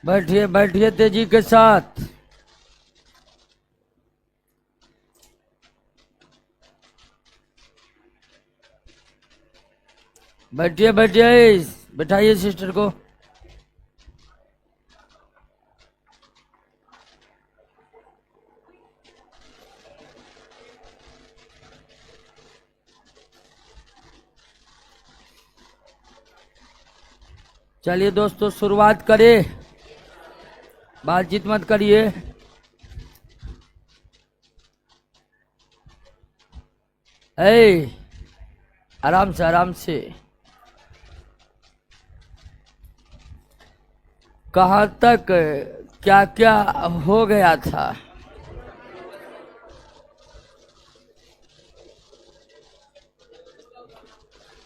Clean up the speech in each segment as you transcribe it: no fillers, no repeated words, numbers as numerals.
बैठिए बैठिए तेजी के साथ। बैठिए बैठिए, बैठाइए सिस्टर को। चलिए दोस्तों शुरुआत करें, बातचीत मत करिए। आराम से आराम से। कहाँ तक क्या क्या हो गया था?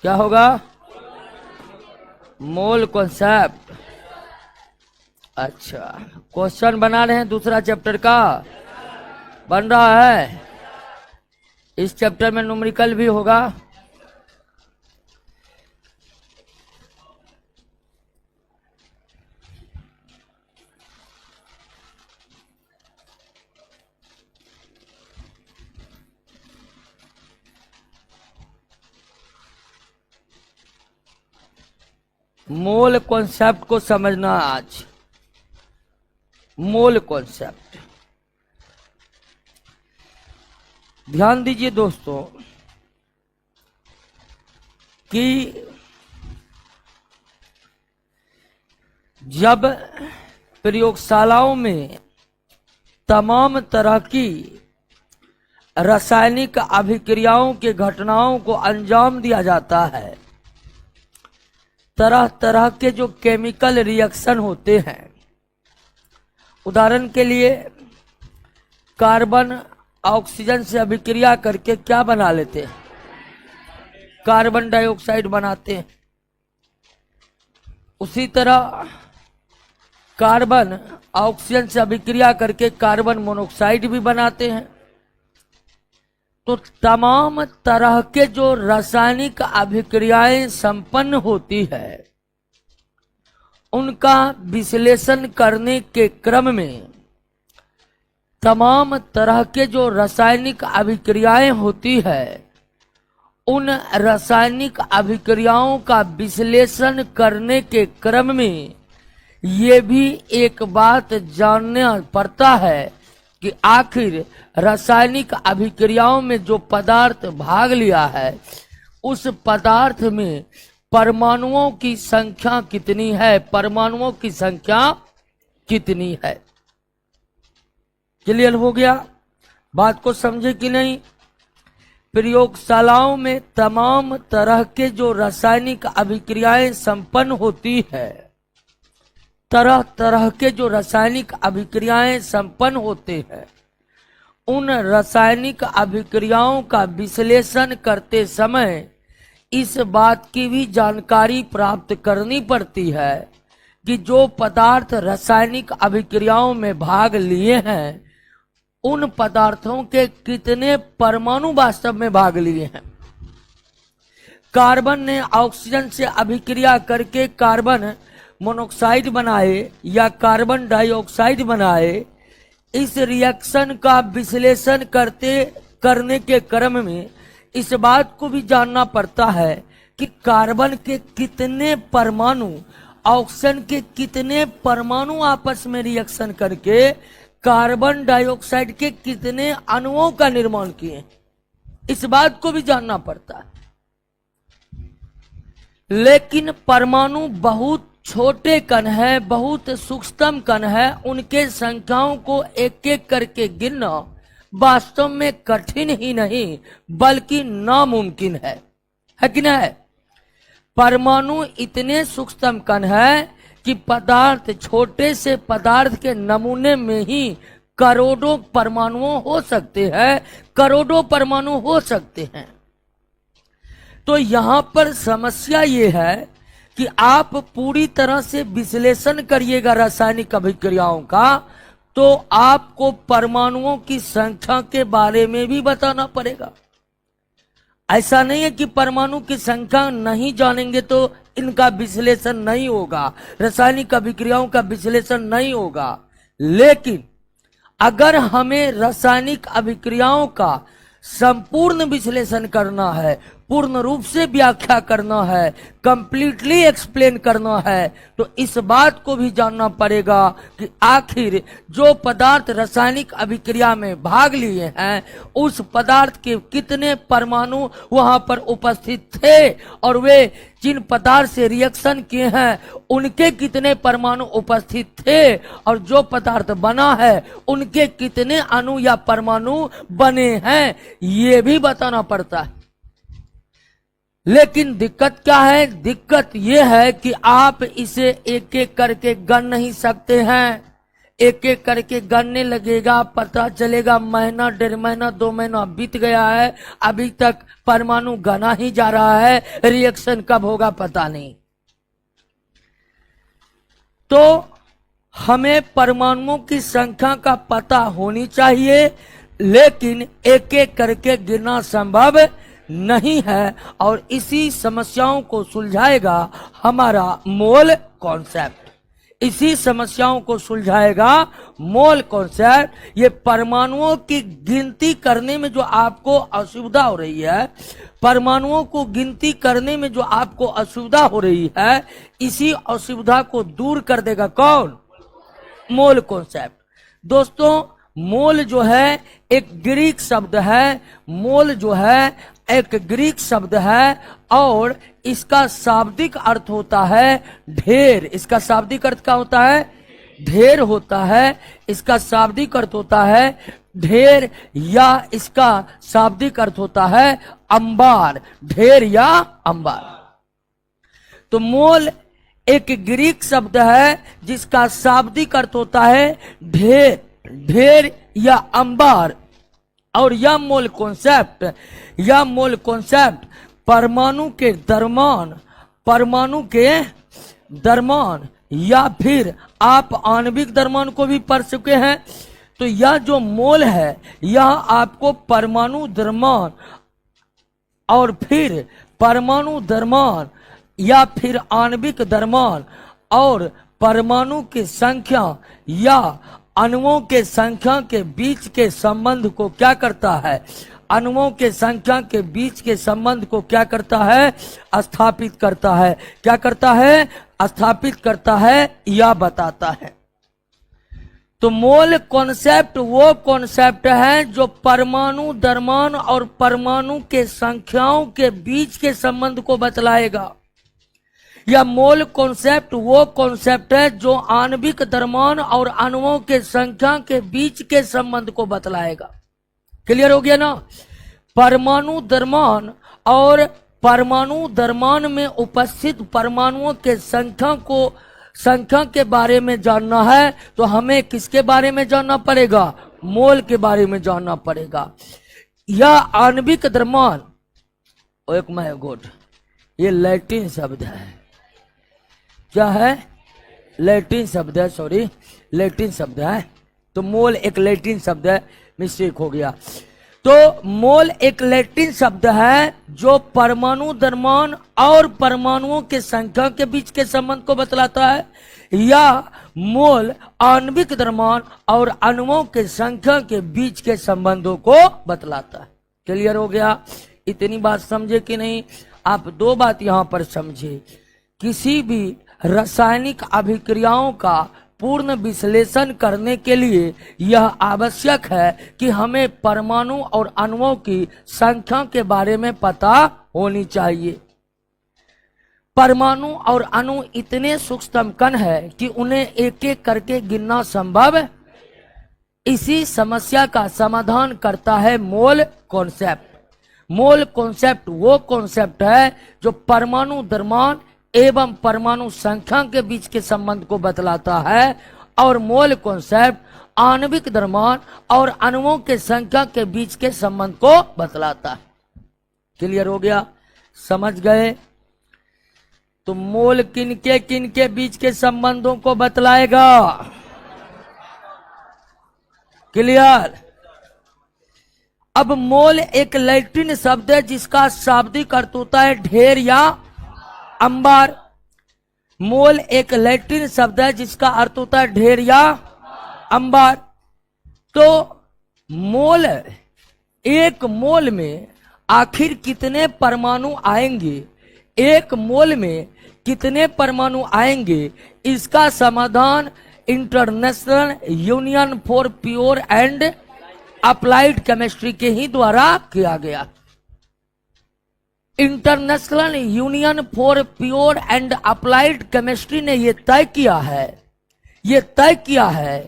क्या होगा? Mole concept. अच्छा, क्वेश्चन बना रहे हैं दूसरा चैप्टर का, बन रहा है। इस चैप्टर में न्यूमेरिकल भी होगा। मोल कॉन्सेप्ट को समझना आज। मोल कॉन्सेप्ट, ध्यान दीजिए दोस्तों कि जब प्रयोगशालाओं में तमाम तरह की रासायनिक अभिक्रियाओं के घटनाओं को अंजाम दिया जाता है, तरह तरह के जो केमिकल रिएक्शन होते हैं, उदाहरण के लिए कार्बन ऑक्सीजन से अभिक्रिया करके क्या बना लेते हैं? कार्बन डाइऑक्साइड बनाते हैं। उसी तरह कार्बन ऑक्सीजन से अभिक्रिया करके कार्बन मोनोऑक्साइड भी बनाते हैं। तो तमाम तरह के जो रासायनिक अभिक्रियाएं संपन्न होती है, उनका विश्लेषण करने के क्रम में तमाम तरह के जो रासायनिक अभिक्रियाएं होती है, उन रासायनिक अभिक्रियाओं का विश्लेषण करने के क्रम में ये भी एक बात जानना पड़ता है कि आखिर रासायनिक अभिक्रियाओं में जो पदार्थ भाग लिया है, उस पदार्थ में परमाणुओं की संख्या कितनी है, परमाणुओं की संख्या कितनी है। क्लियर हो गया? बात को समझे कि नहीं? प्रयोगशालाओं में तमाम तरह के जो रासायनिक अभिक्रियाएं संपन्न होती है, तरह तरह के जो रासायनिक अभिक्रियाएं संपन्न होते हैं, उन रासायनिक अभिक्रियाओं का विश्लेषण करते समय इस बात की भी जानकारी प्राप्त करनी पड़ती है कि जो पदार्थ रासायनिक अभिक्रियाओं में भाग लिए हैं, उन पदार्थों के कितने परमाणु वास्तव में भाग लिए हैं। कार्बन ने ऑक्सीजन से अभिक्रिया करके कार्बन मोनोऑक्साइड बनाए या कार्बन डाइऑक्साइड बनाए, इस रिएक्शन का विश्लेषण करने के क्रम में इस बात को भी जानना पड़ता है कि कार्बन के कितने परमाणु ऑक्सीजन के कितने परमाणु आपस में रिएक्शन करके कार्बन डाइऑक्साइड के कितने अणुओं का निर्माण किए, इस बात को भी जानना पड़ता है। लेकिन परमाणु बहुत छोटे कण है, बहुत सूक्ष्म कण है, उनके संख्याओं को एक एक करके गिनना वास्तव में कठिन ही नहीं बल्कि नामुमकिन है कि नहीं? परमाणु इतने सूक्ष्म कण है कि पदार्थ, छोटे से पदार्थ के नमूने में ही करोड़ों परमाणु हो सकते हैं, करोड़ों परमाणु हो सकते हैं। तो यहां पर समस्या ये है कि आप पूरी तरह से विश्लेषण करिएगा रासायनिक अभिक्रियाओं का, तो आपको परमाणुओं की संख्या के बारे में भी बताना पड़ेगा। ऐसा नहीं है कि परमाणु की संख्या नहीं जानेंगे तो इनका विश्लेषण नहीं होगा, रासायनिक अभिक्रियाओं का विश्लेषण नहीं होगा। लेकिन अगर हमें रासायनिक अभिक्रियाओं का संपूर्ण विश्लेषण करना है, पूर्ण रूप से व्याख्या करना है, कंप्लीटली एक्सप्लेन करना है, तो इस बात को भी जानना पड़ेगा कि आखिर जो पदार्थ रासायनिक अभिक्रिया में भाग लिए हैं उस पदार्थ के कितने परमाणु वहां पर उपस्थित थे, और वे जिन पदार्थ से रिएक्शन किए हैं उनके कितने परमाणु उपस्थित थे, और जो पदार्थ बना है उनके कितने अणु या परमाणु बने हैं, ये भी बताना पड़ता है। लेकिन दिक्कत क्या है? दिक्कत यह है कि आप इसे एक एक करके गण नहीं सकते हैं। एक एक करके गणने लगेगा, पता चलेगा महीना, 1.5 महीना, 2 महीना बीत गया है, अभी तक परमाणु गना ही जा रहा है, रिएक्शन कब होगा पता नहीं। तो हमें परमाणुओं की संख्या का पता होनी चाहिए, लेकिन एक एक करके गिनना संभव नहीं है, और इसी समस्याओं को सुलझाएगा हमारा मोल कॉन्सेप्ट। इसी समस्याओं को सुलझाएगा मोल कॉन्सेप्ट। ये परमाणुओं की गिनती करने में जो आपको असुविधा हो रही है, परमाणुओं को गिनती करने में जो आपको असुविधा हो रही है, इसी असुविधा को दूर कर देगा कौन? Mole concept. दोस्तों, मोल जो है एक ग्रीक शब्द है। मोल जो है एक ग्रीक शब्द है और इसका शाब्दिक अर्थ होता है ढेर। इसका शाब्दिक अर्थ क्या होता है? ढेर होता है। इसका शाब्दिक अर्थ होता है ढेर, या इसका शाब्दिक अर्थ होता है अंबार। ढेर या अंबार। तो मोल एक ग्रीक शब्द है जिसका शाब्दिक अर्थ होता है ढेर, ढेर या अंबार। और यह मोल कॉन्सेप्ट परमाणु के दरमान या फिर आप आणविक दरमान को भी पढ़ चुके हैं। तो यह जो मोल है यह आपको परमाणु दरमान और फिर परमाणु दरमान या फिर आणविक दरमान और परमाणु की संख्या या अणुओं के संख्या के बीच के संबंध को क्या करता है? अणुओं के संख्या के बीच के संबंध को क्या करता है? स्थापित करता है। क्या करता है? स्थापित करता है या बताता है। तो मोल कॉन्सेप्ट वो कॉन्सेप्ट है जो परमाणु दरमान और परमाणु के संख्याओं के बीच के संबंध को बतलाएगा। या मोल कॉन्सेप्ट वो कॉन्सेप्ट है जो आणविक दरमान और अणुओं के संख्या के बीच के संबंध को बतलाएगा। क्लियर हो गया ना? परमाणु दरमान और परमाणु दरमान में उपस्थित परमाणुओं के संख्या के बारे में जानना है तो हमें किसके बारे में जानना पड़ेगा? मोल के बारे में जानना पड़ेगा। यह आणविक दरमान, एक माय गॉड, ये लैटिन शब्द है। क्या है? लैटिन शब्द है, सॉरी, लैटिन शब्द है। तो मोल एक लैटिन शब्द है, मिस्टेक हो गया। तो मोल एक लैटिन शब्द है जो परमाणु दरमान और परमाणुओं के संख्या के बीच के संबंध को बतलाता है, या मोल आणविक दरमान और अणुओं के संख्या के बीच के संबंधों को बतलाता है। क्लियर हो गया? इतनी बात समझे कि नहीं? आप दो बात यहां पर समझे। किसी भी रासायनिक अभिक्रियाओं का पूर्ण विश्लेषण करने के लिए यह आवश्यक है कि हमें परमाणु और अणुओं की संख्या के बारे में पता होनी चाहिए। परमाणु और अणु इतने सूक्ष्म कण है कि उन्हें एक एक करके गिनना संभव है। इसी समस्या का समाधान करता है मोल कॉन्सेप्ट। मोल कॉन्सेप्ट वो कॉन्सेप्ट है जो परमाणु दरमान एवं परमाणु संख्या के बीच के संबंध को बतलाता है, और मोल कॉन्सेप्ट आणविक दरमान और अणुओं के संख्या के बीच के संबंध को बतलाता है। क्लियर हो गया? समझ गए? तो मोल किनके बीच के संबंधों को बतलाएगा? क्लियर? अब मोल एक लैटिन शब्द है जिसका शाब्दिक अर्थ होता है ढेर या अंबार। मोल एक लैटिन शब्द है जिसका अर्थ होता है ढेर या अंबार। तो मोल, एक मोल में आखिर कितने परमाणु आएंगे, एक मोल में कितने परमाणु आएंगे, इसका समाधान international union for pure and applied chemistry के ही द्वारा किया गया। International union for pure and applied chemistry ने यह तय किया है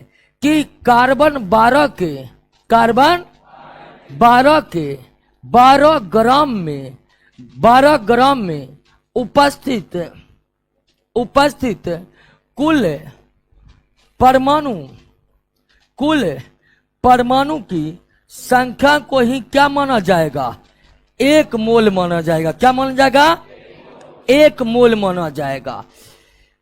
कि कार्बन 12 के 12 ग्राम में उपस्थित कुल परमाणु की संख्या को ही क्या माना जाएगा, एक मोल माना जाएगा। क्या माना जाएगा, एक मोल माना जाएगा।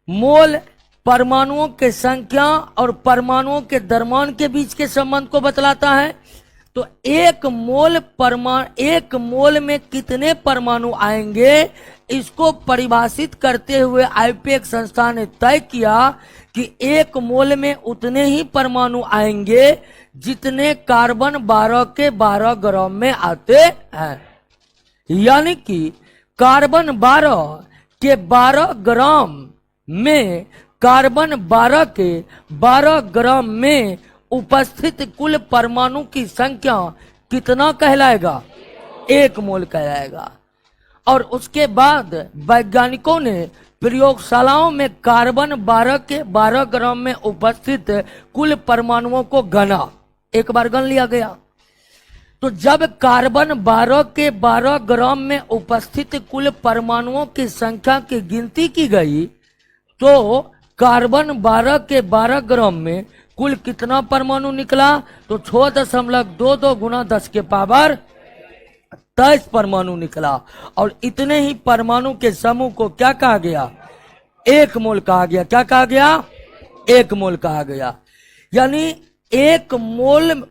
मोल परमाणुओं के संख्या और परमाणुओं के द्रव्यमान के बीच के संबंध को बतलाता है। तो एक मोल में कितने परमाणु आएंगे, इसको परिभाषित करते हुए आईपीएक संस्था ने तय किया कि एक मोल में उतने ही परमाणु आएंगे जितने कार्बन 12 के 12 ग्राम में आते हैं। यानी कि कार्बन 12 के 12 ग्राम में, कार्बन 12 के 12 ग्राम में उपस्थित कुल परमाणु की संख्या कितना कहलाएगा, एक मोल कहलाएगा। और उसके बाद वैज्ञानिकों ने प्रयोगशालाओं में कार्बन 12 के 12 ग्राम में उपस्थित कुल परमाणुओं को गना, एक बार गन लिया गया। तो जब कार्बन 12 के 12 ग्राम में उपस्थित कुल परमाणुओं की संख्या की गिनती की गई तो कार्बन 12 के 12 ग्राम में कुल कितना परमाणु निकला, तो 6.22 गुना 10 के पावर 23 परमाणु निकला। और इतने ही परमाणु के समूह को क्या कहा गया, एक मोल कहा गया। क्या कहा गया, एक मोल कहा गया। यानी एक मोल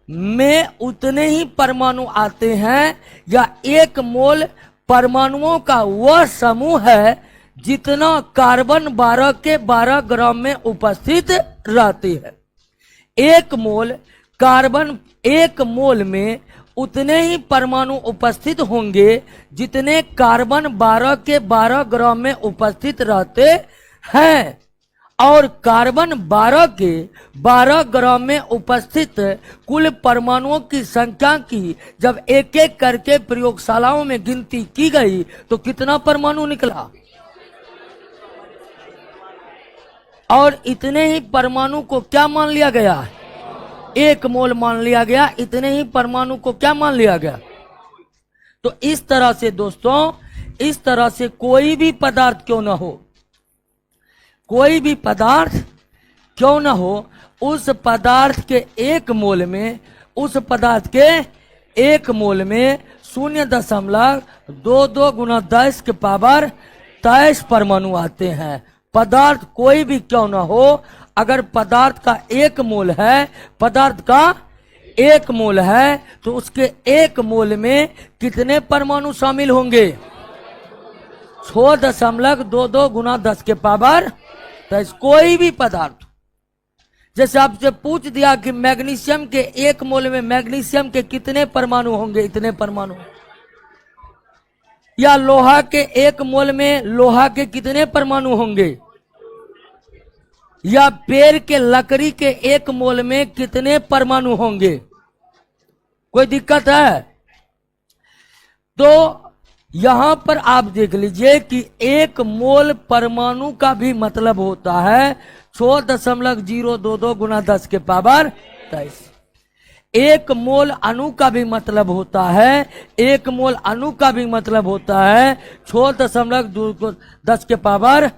में उतने ही परमाणु आते हैं, या एक मोल परमाणुओं का वह समूह है जितना कार्बन 12 के 12 ग्राम में उपस्थित रहती है। एक मोल में उतने ही परमाणु उपस्थित होंगे जितने कार्बन 12 के 12 ग्राम में उपस्थित रहते हैं। और कार्बन 12 के 12 ग्राम में उपस्थित कुल परमाणुओं की संख्या की जब एक एक करके प्रयोगशालाओं में गिनती की गई तो कितना परमाणु निकला, और इतने ही परमाणु को क्या मान लिया गया, एक मोल मान लिया गया। इतने ही परमाणु को क्या मान लिया गया। तो इस तरह से दोस्तों, इस तरह से कोई भी पदार्थ क्यों ना हो, कोई भी पदार्थ क्यों ना हो, उस पदार्थ के एक मोल में, उस पदार्थ के एक मोल में 0.22 गुना 10 के पावर 23 परमाणु आते हैं। पदार्थ कोई भी क्यों ना हो, अगर पदार्थ का एक मोल है, पदार्थ का एक मोल है, तो उसके एक मोल में कितने परमाणु शामिल होंगे, 6.22 गुना 10 के पावर 23। कोई भी पदार्थ, जैसे आपसे पूछ दिया कि मैग्नीशियम के एक मोल में मैग्नीशियम के कितने परमाणु होंगे, इतने परमाणु। या लोहा के एक मोल में लोहा के कितने परमाणु होंगे, या पेड़ के लकड़ी के एक मोल में कितने परमाणु होंगे। कोई दिक्कत है? तो यहां पर आप देख लीजिए कि एक मोल परमाणु का भी मतलब होता है 6.022 गुना 10 के पावर 23। एक मोल अणु का भी मतलब होता है, एक मोल अणु का भी मतलब होता है 6.10 के पावर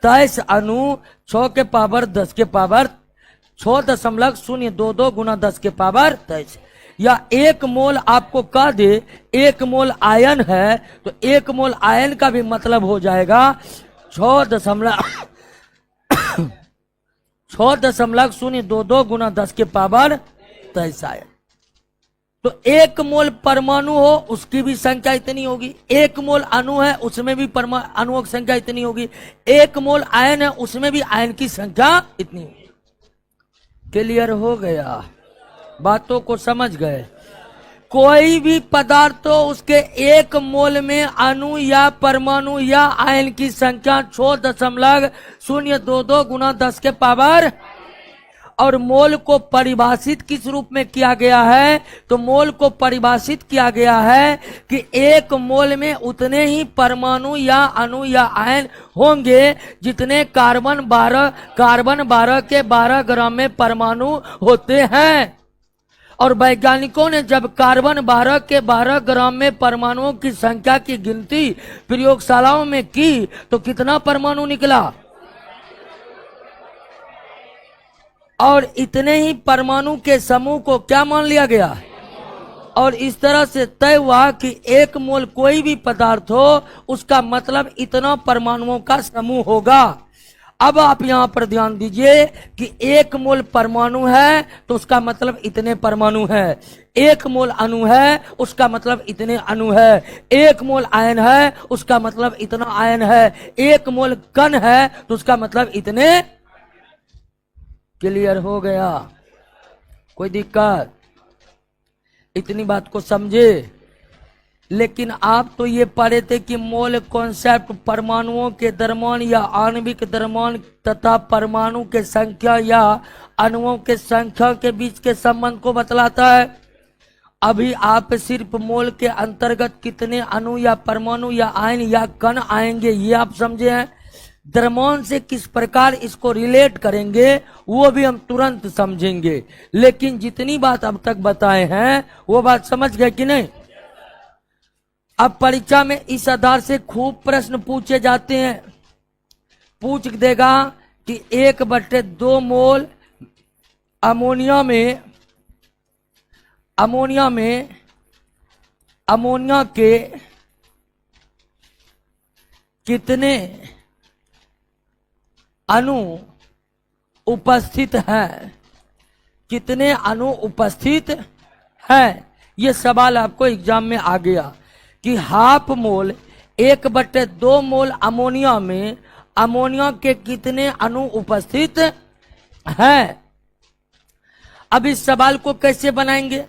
23 अणु, 6 के पावर 10 के पावर 6.022 गुना 10 के पावर 23। या एक मोल आपको कह दे एक मोल आयन है, तो एक मोल आयन का भी मतलब हो जाएगा 6.022 गुना 10 के पावर 23 आयन। तो 1 मोल परमाणु हो उसकी भी संख्या इतनी होगी, 1 मोल अणु है उसमें भी अणुओं की संख्या इतनी होगी, 1 मोल आयन है उसमें भी आयन की संख्या इतनी होगी। क्लियर हो गया? बातों को समझ गए? कोई भी पदार्थ हो उसके 1 मोल में अणु या परमाणु या आयन की संख्या 6.022 गुना 10 के पावर। और मोल को परिभाषित किस रूप में किया गया है? तो मोल को परिभाषित किया गया है कि 1 मोल में उतने ही परमाणु या अणु या आयन होंगे जितने कार्बन 12 के 12 ग्राम में परमाणु होते हैं। और वैज्ञानिकों ने जब कार्बन 12 के 12 ग्राम में परमाणुओं की संख्या की गिनती प्रयोगशालाओं में की तो कितना परमाणु निकला? और इतने ही परमाणु के समूह को क्या मान लिया गया? और इस तरह से तय हुआ कि 1 मोल कोई भी पदार्थ हो उसका मतलब इतना परमाणुओं का समूह होगा। अब आप यहां पर ध्यान दीजिए कि 1 मोल परमाणु है तो उसका मतलब इतने परमाणु है, 1 मोल अणु है उसका मतलब इतने अणु है, 1 मोल आयन है उसका मतलब इतना आयन है, 1 मोल कण है तो उसका मतलब इतने। क्लियर हो गया? कोई दिक्कत? इतनी बात को समझे? लेकिन आप तो ये पढ़े थे कि मोल कॉन्सेप्ट परमाणुओं के द्रव्यमान या आणविक द्रव्यमान तथा परमाणु के संख्या या अणुओं के संख्या के बीच के संबंध को बतलाता है। अभी आप सिर्फ मोल के अंतर्गत कितने अणु या परमाणु या आयन या कण आएंगे ये आप समझे हैं। द्रव्यमान से किस प्रकार इसको रिलेट करेंगे वो भी हम तुरंत समझेंगे। लेकिन जितनी बात अब तक बताए हैं वो बात समझ गए कि नहीं? अब परीक्षा में इस आधार से खूब प्रश्न पूछे जाते हैं। पूछ देगा कि 1/2 मोल अमोनिया के कितने अणु उपस्थित हैं? कितने अणु उपस्थित हैं? ये सवाल आपको एग्जाम में आ गया कि हाफ मोल 1/2 मोल अमोनिया में अमोनिया के कितने अणु उपस्थित हैं। अब इस सवाल को कैसे बनाएंगे?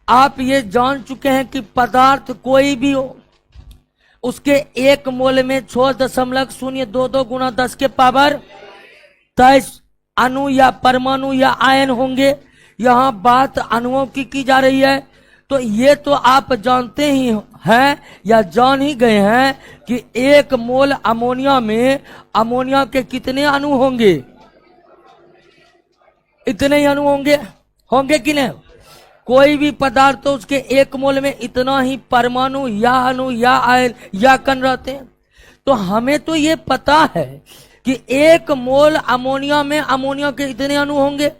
आप ये जान चुके हैं कि पदार्थ कोई भी हो उसके 1 मोल में 6.022 गुना 10 के पावर 23 अणु या परमाणु या आयन होंगे। यहाँ बात अणुओं की जा रही है। तो ये तो आप जानते ही हैं या जान ही गए हैं कि 1 मोल अमोनिया में अमोनिया के कितने अणु होंगे? इतने ही अणु होंगे कि नहीं? कोई भी पदार्थ तो उसके 1 मोल में इतना ही परमाणु या अणु या आयन या कण रहते हैं। तो हमें तो ये पता है कि 1 मोल अमोनिया में अमोनिया के इतने अणु होंगे।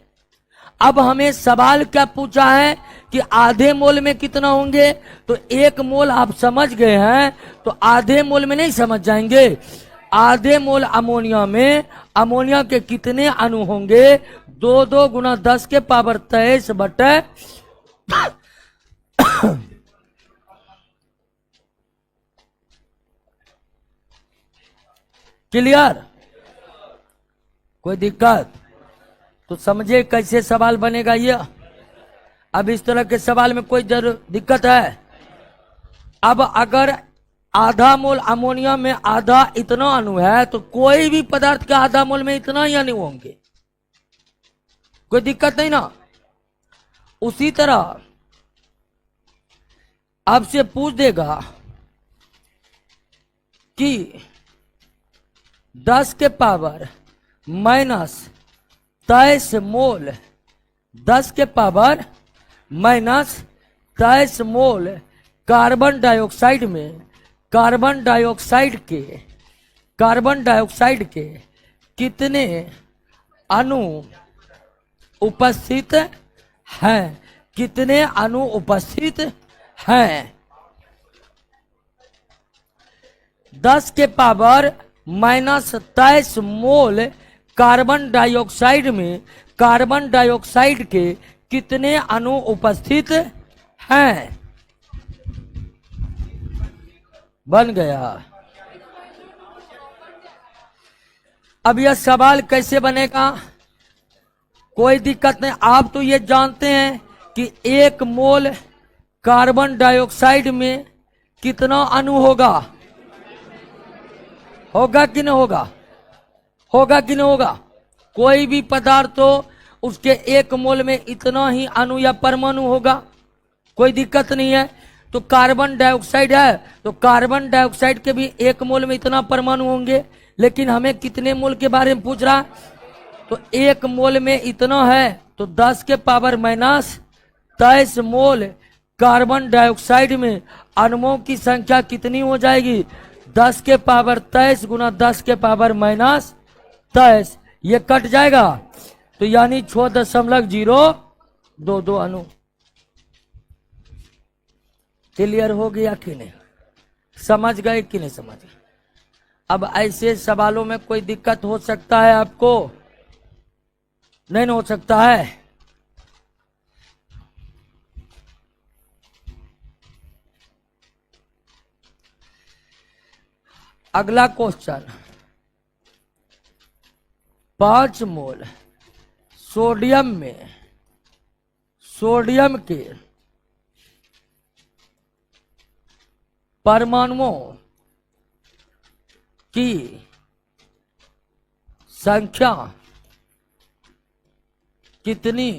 अब हमें सवाल क्या पूछा है कि आधे मोल में कितना होंगे? तो 1 मोल आप समझ गए हैं तो आधे मोल में नहीं समझ जाएंगे। आधे मोल अमोनिया में अमोनिया के कितने अणु होंगे? 2 गुना 10 के पावर 23 बटे क्लियर? कोई दिक्कत? तो समझे कैसे सवाल बनेगा ये। अब इस तरह के सवाल में कोई दिक्कत है? अब अगर आधा मोल अमोनिया में आधा इतना अणु है तो कोई भी पदार्थ के आधा मोल में इतना ही अणु होंगे। कोई दिक्कत नहीं ना? उसी तरह आपसे पूछ देगा कि 10 के पावर माइनस 23 मोल 10 के power minus 23 mole carbon dioxide में कार्बन डाइऑक्साइड के कितने अणु उपस्थित हैं? कितने अणु उपस्थित हैं? 10 के power minus 23 mole carbon dioxide में कार्बन डाइऑक्साइड के कितने अणु उपस्थित हैं? बन गया। अब यह सवाल कैसे बनेगा? कोई दिक्कत नहीं। आप तो ये जानते हैं कि 1 मोल कार्बन डाइऑक्साइड में कितना अणु होगा? होगा कि नहीं होगा? होगा कि नहीं होगा? कोई भी पदार्थ हो उसके 1 मोल में इतना ही अणु या परमाणु होगा, कोई दिक्कत नहीं है। तो कार्बन डाइऑक्साइड है तो कार्बन डाइऑक्साइड के भी 1 मोल में इतना परमाणु होंगे, लेकिन हमें कितने मोल के बारे में पूछ रहा है? तो 1 मोल में इतना है तो 10 के power minus 23 mole carbon dioxide में अणुओं की संख्या कितनी हो जाएगी? 10 के पावर 23 गुना 10 के पावर माइनस 23, ये कट जाएगा तो यानी 6.022 अणु। क्लियर हो गया कि नहीं? समझ गए कि नहीं समझ गए? अब ऐसे सवालों में कोई दिक्कत हो सकता है आपको? नहीं हो सकता है? अगला क्वेश्चन, 5 मोल सोडियम में सोडियम के परमाणुओं की संख्या कितनी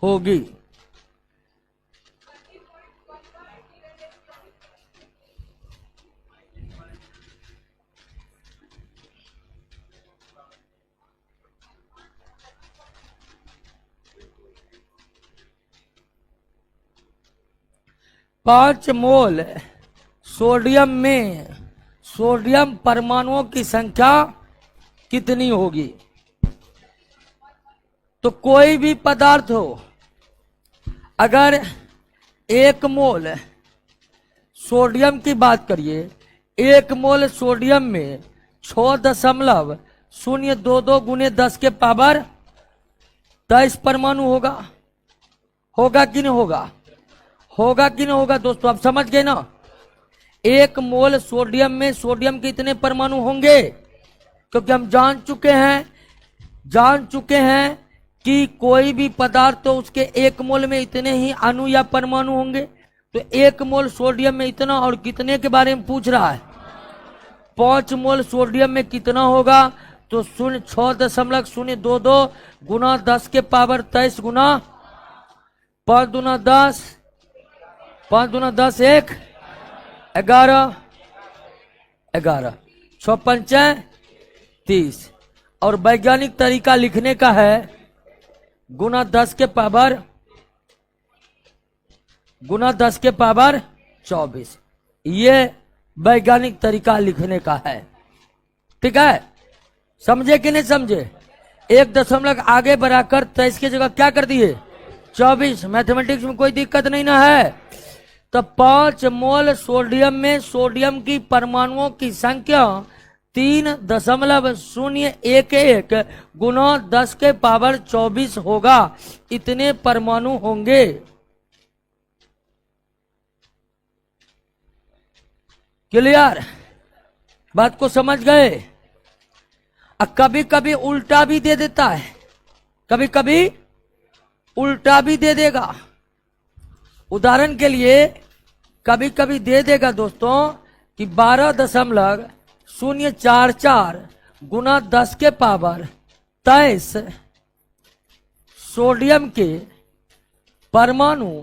होगी? पांच मोल सोडियम में सोडियम परमाणुओं की संख्या कितनी होगी? तो कोई भी पदार्थ हो, अगर 1 मोल सोडियम की बात करिए, 1 मोल सोडियम में 6.022 गुने 10 के पावर 23 परमाणु होगा। होगा कि नहीं होगा? होगा कि नहीं होगा? दोस्तों आप समझ गए ना? 1 मोल सोडियम में सोडियम के इतने परमाणु होंगे, क्योंकि हम जान चुके हैं कि कोई भी पदार्थ तो उसके 1 मोल में इतने ही अणु या परमाणु होंगे। तो 1 मोल सोडियम में इतना, और कितने के बारे में पूछ रहा है? 5 मोल सोडियम में कितना होगा? तो 6.022 गुना 10 के पावर 23 गुना 5 दूना 10, 5 दूना 10, 1 11 11 6 पंचे 30। और वैज्ञानिक तरीका लिखने का है गुना 10 के पावर 24। ये वैज्ञानिक तरीका लिखने का है। ठीक है? समझे कि नहीं समझे? 1 दशमलव आगे बढ़ाकर 23 की जगह क्या कर दिए? 24। मैथमेटिक्स में कोई दिक्कत नहीं ना है? तो 5 मोल सोडियम में सोडियम की परमाणुओं की संख्या 3.011 गुना 10 के पावर 24 होगा। इतने परमाणु होंगे। क्लियर? बात को समझ गए? कभी कभी उल्टा भी दे देता है, कभी कभी उल्टा भी दे देगा। उदाहरण के लिए कभी कभी दे देगा दोस्तों कि 12.044 गुना 10 के पावर 23 सोडियम के परमाणु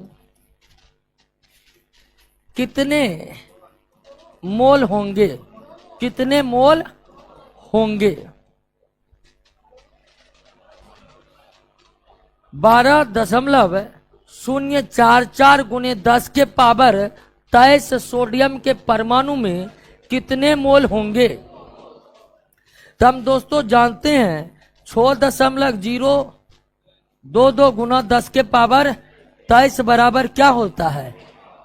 कितने मोल होंगे? कितने मोल होंगे? 12.044 गुने 10 के पावर 23 सोडियम के परमाणु में कितने मोल होंगे? तो हम दोस्तों जानते हैं 6.022 गुना 10 के पावर 23 बराबर क्या होता है?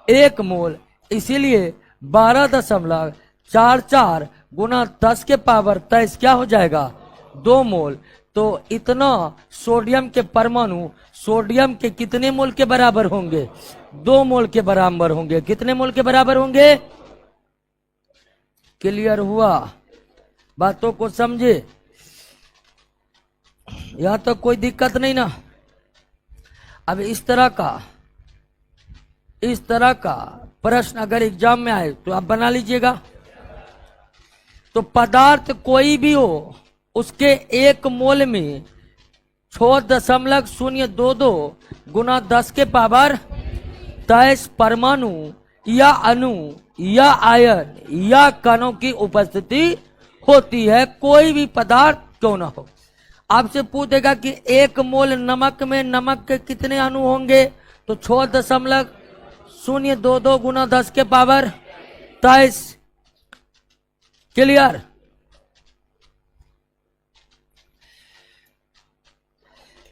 1 मोल। इसीलिए 12.44 गुना 10 के पावर 23 क्या हो जाएगा? 2 मोल। तो तो इतना सोडियम के परमाणु सोडियम के कितने मोल के बराबर होंगे? 2 मोल के बराबर होंगे। कितने मोल के बराबर होंगे? क्लियर हुआ? बातों को समझे? यहां तो कोई दिक्कत नहीं ना। अब इस तरह का प्रश्न अगर एग्जाम में आए तो आप बना लीजिएगा। तो पदार्थ कोई भी हो, उसके 1 मोल में 6.022 गुना 10 के पावर 23 परमाणु या अणु या आयन या कणों की उपस्थिति होती है, कोई भी पदार्थ क्यों ना हो। आपसे पूछेगा कि 1 मोल नमक में नमक के कितने अणु होंगे? तो 6.022 गुना 10 के पावर 23। क्लियर?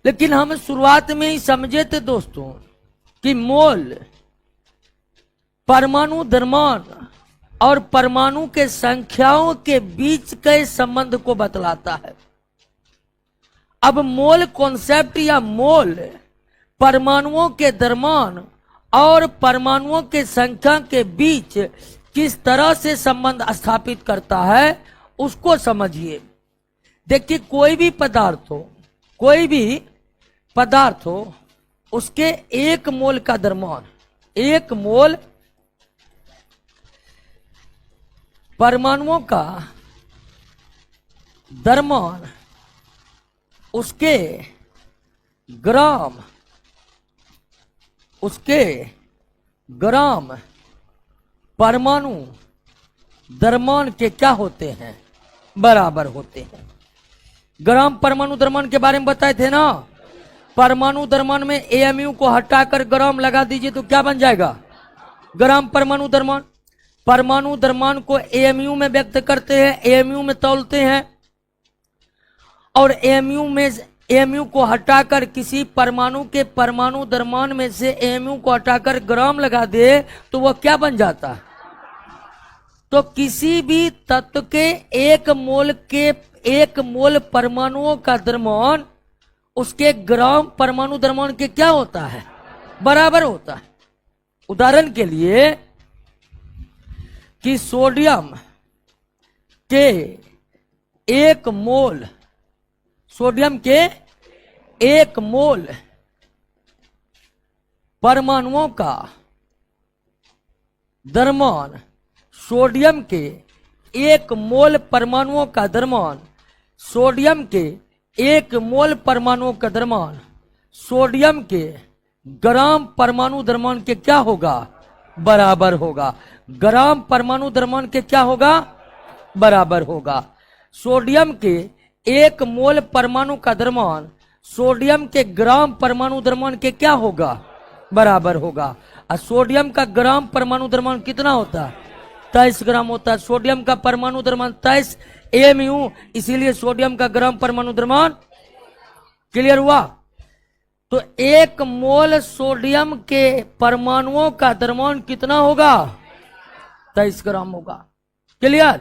लेकिन हम शुरुआत में ही समझे थे दोस्तों कि मोल परमाणु द्रव्यमान और परमाणु के संख्याओं के बीच के संबंध को बतलाता है। अब मोल कॉन्सेप्ट या मोल परमाणुओं के द्रव्यमान और परमाणुओं के संख्या के बीच किस तरह से संबंध स्थापित करता है उसको समझिए। देखिए, कोई भी पदार्थ हो उसके 1 मोल का द्रव्यमान, 1 मोल परमाणुओं का द्रव्यमान, उसके ग्राम परमाणु द्रव्यमान के क्या होते हैं? बराबर होते हैं। ग्राम परमाणु द्रव्यमान के बारे में बताए थे ना। परमाणु द्रव्यमान में एमयू को हटाकर ग्राम लगा दीजिए तो क्या बन जाएगा? ग्राम परमाणु द्रव्यमान। परमाणु द्रव्यमान को एमयू में व्यक्त करते हैं, एमयू में तौलते हैं, और एमयू को हटाकर किसी परमाणु के परमाणु द्रव्यमान में से एमयू को हटाकर ग्राम लगा दे तो वह क्या बन जाता है? तो किसी भी तत्व के 1 मोल परमाणुओं का द्रव्यमान उसके ग्राम परमाणु द्रव्यमान के क्या होता है? बराबर होता है। उदाहरण के लिए कि सोडियम के 1 मोल परमाणुओं का द्रव्यमान, सोडियम के 1 मोल परमाणुओं का द्रव्यमान, सोडियम के 1 मोल परमाणुओं का द्रव्यमान सोडियम के ग्राम परमाणु द्रव्यमान के क्या होगा? बराबर होगा। ग्राम परमाणु द्रव्यमान के क्या होगा? बराबर होगा। सोडियम के 1 मोल परमाणु का द्रव्यमान सोडियम के ग्राम परमाणु द्रव्यमान के क्या होगा? बराबर होगा। और सोडियम का ग्राम परमाणु द्रव्यमान कितना होता है? 23 ग्राम होता है। सोडियम का परमाणु द्रव्यमान 23 एमयू, इसीलिए सोडियम का ग्राम परमाणु द्रव्यमान। क्लियर हुआ? तो 1 मोल सोडियम के परमाणुओं का द्रव्यमान कितना होगा? 23 ग्राम होगा। क्लियर?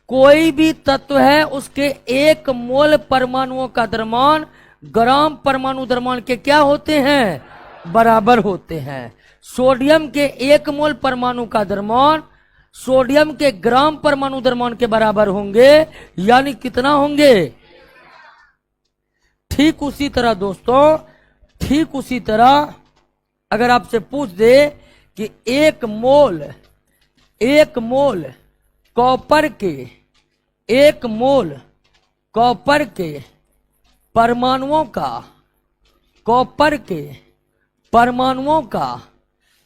कोई भी तत्व है उसके 1 मोल परमाणुओं का द्रव्यमान ग्राम परमाणु द्रव्यमान के क्या होते हैं? बराबर होते हैं। सोडियम के 1 मोल परमाणु का द्रव्यमान सोडियम के ग्राम परमाणु द्रव्यमान के बराबर होंगे, यानी कितना होंगे? ठीक उसी तरह दोस्तों, ठीक उसी तरह अगर आपसे पूछ दे कि 1 मोल कॉपर के 1 मोल कॉपर के परमाणुओं का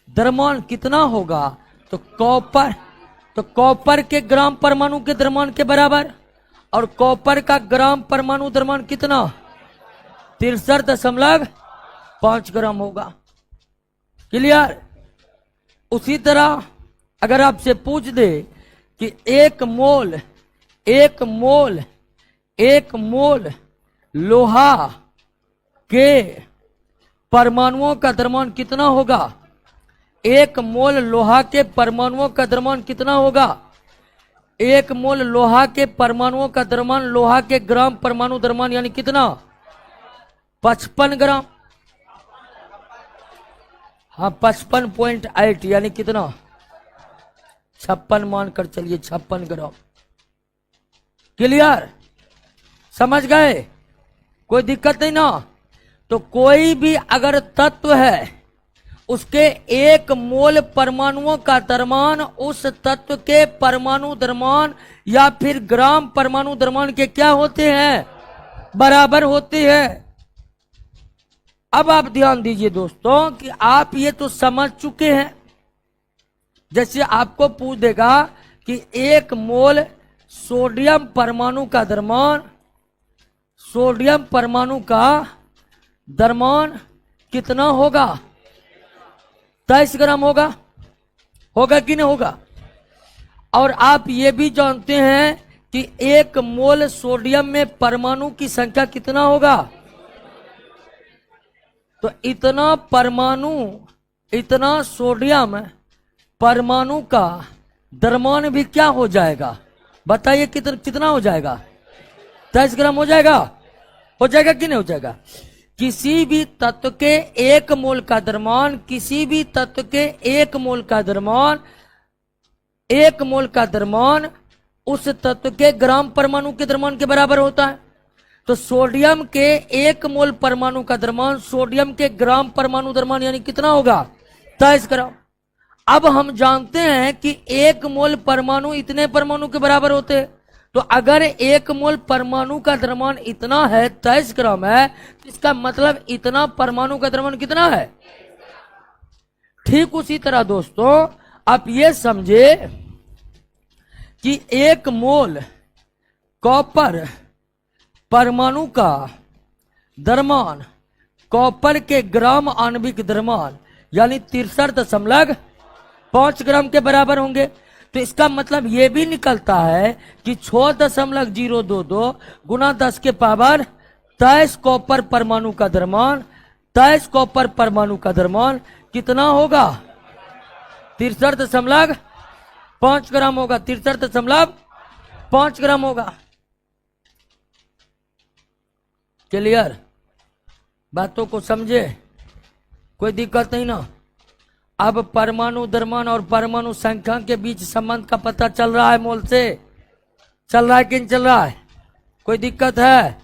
द्रव्यमान कितना होगा? तो कॉपर के ग्राम परमाणु के द्रव्यमान के बराबर, और कॉपर का ग्राम परमाणु द्रव्यमान कितना? 63.5 ग्राम होगा। क्लियर? उसी तरह अगर आपसे पूछ दे कि 1 मोल लोहा के परमाणुओं का द्रव्यमान कितना होगा? 1 मोल लोहा के परमाणुओं का द्रव्यमान कितना होगा? एक मोल लोहा के परमाणुओं का द्रव्यमान लोहा के ग्राम परमाणु द्रव्यमान यानी कितना? 55 ग्राम। हाँ 55.8 यानी कितना? 56 मानकर चलिए 56 ग्राम। क्लियर? समझ गए? कोई दिक्कत नहीं ना? तो कोई भी अगर तत्व है उसके एक मोल परमाणुओं का द्रव्यमान उस तत्व के परमाणु द्रव्यमान या फिर ग्राम परमाणु द्रव्यमान के क्या होते हैं? बराबर होते हैं। अब आप ध्यान दीजिए दोस्तों कि आप ये तो समझ चुके हैं। जैसे आपको पूछ देगा कि एक मोल सोडियम परमाणु का द्रव्यमान, सोडियम परमाणु का द्रव्यमान कितना होगा? 23 ग्राम होगा। होगा कि नहीं होगा? और आप ये भी जानते हैं कि एक मोल सोडियम में परमाणु की संख्या कितना होगा? तो इतना परमाणु, इतना सोडियम परमाणु का द्रव्यमान भी क्या हो जाएगा? बताइए कितना हो जाएगा? 23 ग्राम हो जाएगा। हो जाएगा कि नहीं हो जाएगा? किसी भी तत्व के एक मोल का द्रव्यमान, किसी भी तत्व के एक मोल का द्रव्यमान, एक मोल का द्रव्यमान उस तत्व के ग्राम परमाणु के द्रव्यमान के बराबर होता है। तो सोडियम के एक मोल परमाणु का द्रव्यमान सोडियम के ग्राम परमाणु द्रव्यमान यानी कितना होगा? 23 ग्राम। अब हम जानते हैं कि एक मोल परमाणु इतने परमाणु के बराबर होते हैं। तो अगर एक मोल परमाणु का द्रव्यमान इतना है, 23 ग्राम है, तो इसका मतलब इतना परमाणु का द्रव्यमान कितना है? ठीक उसी तरह दोस्तों आप ये समझे कि एक मोल कॉपर परमाणु का द्रव्यमान, कॉपर के ग्राम आणविक द्रव्यमान यानी 63.5 ग्राम के बराबर होंगे। तो इसका मतलब ये भी निकलता है कि 6.022 गुना 10 के पावर 23 कॉपर परमाणु का द्रव्यमान, 23 कॉपर परमाणु का द्रव्यमान कितना होगा? 63.5 ग्राम होगा। 63.5 ग्राम होगा। क्लियर? बातों को समझे? कोई दिक्कत नहीं ना? अब परमाणु द्रव्यमान और परमाणु संख्या के बीच संबंध का पता चल रहा है? मोल से चल रहा है कि नहीं चल रहा है? कोई दिक्कत है?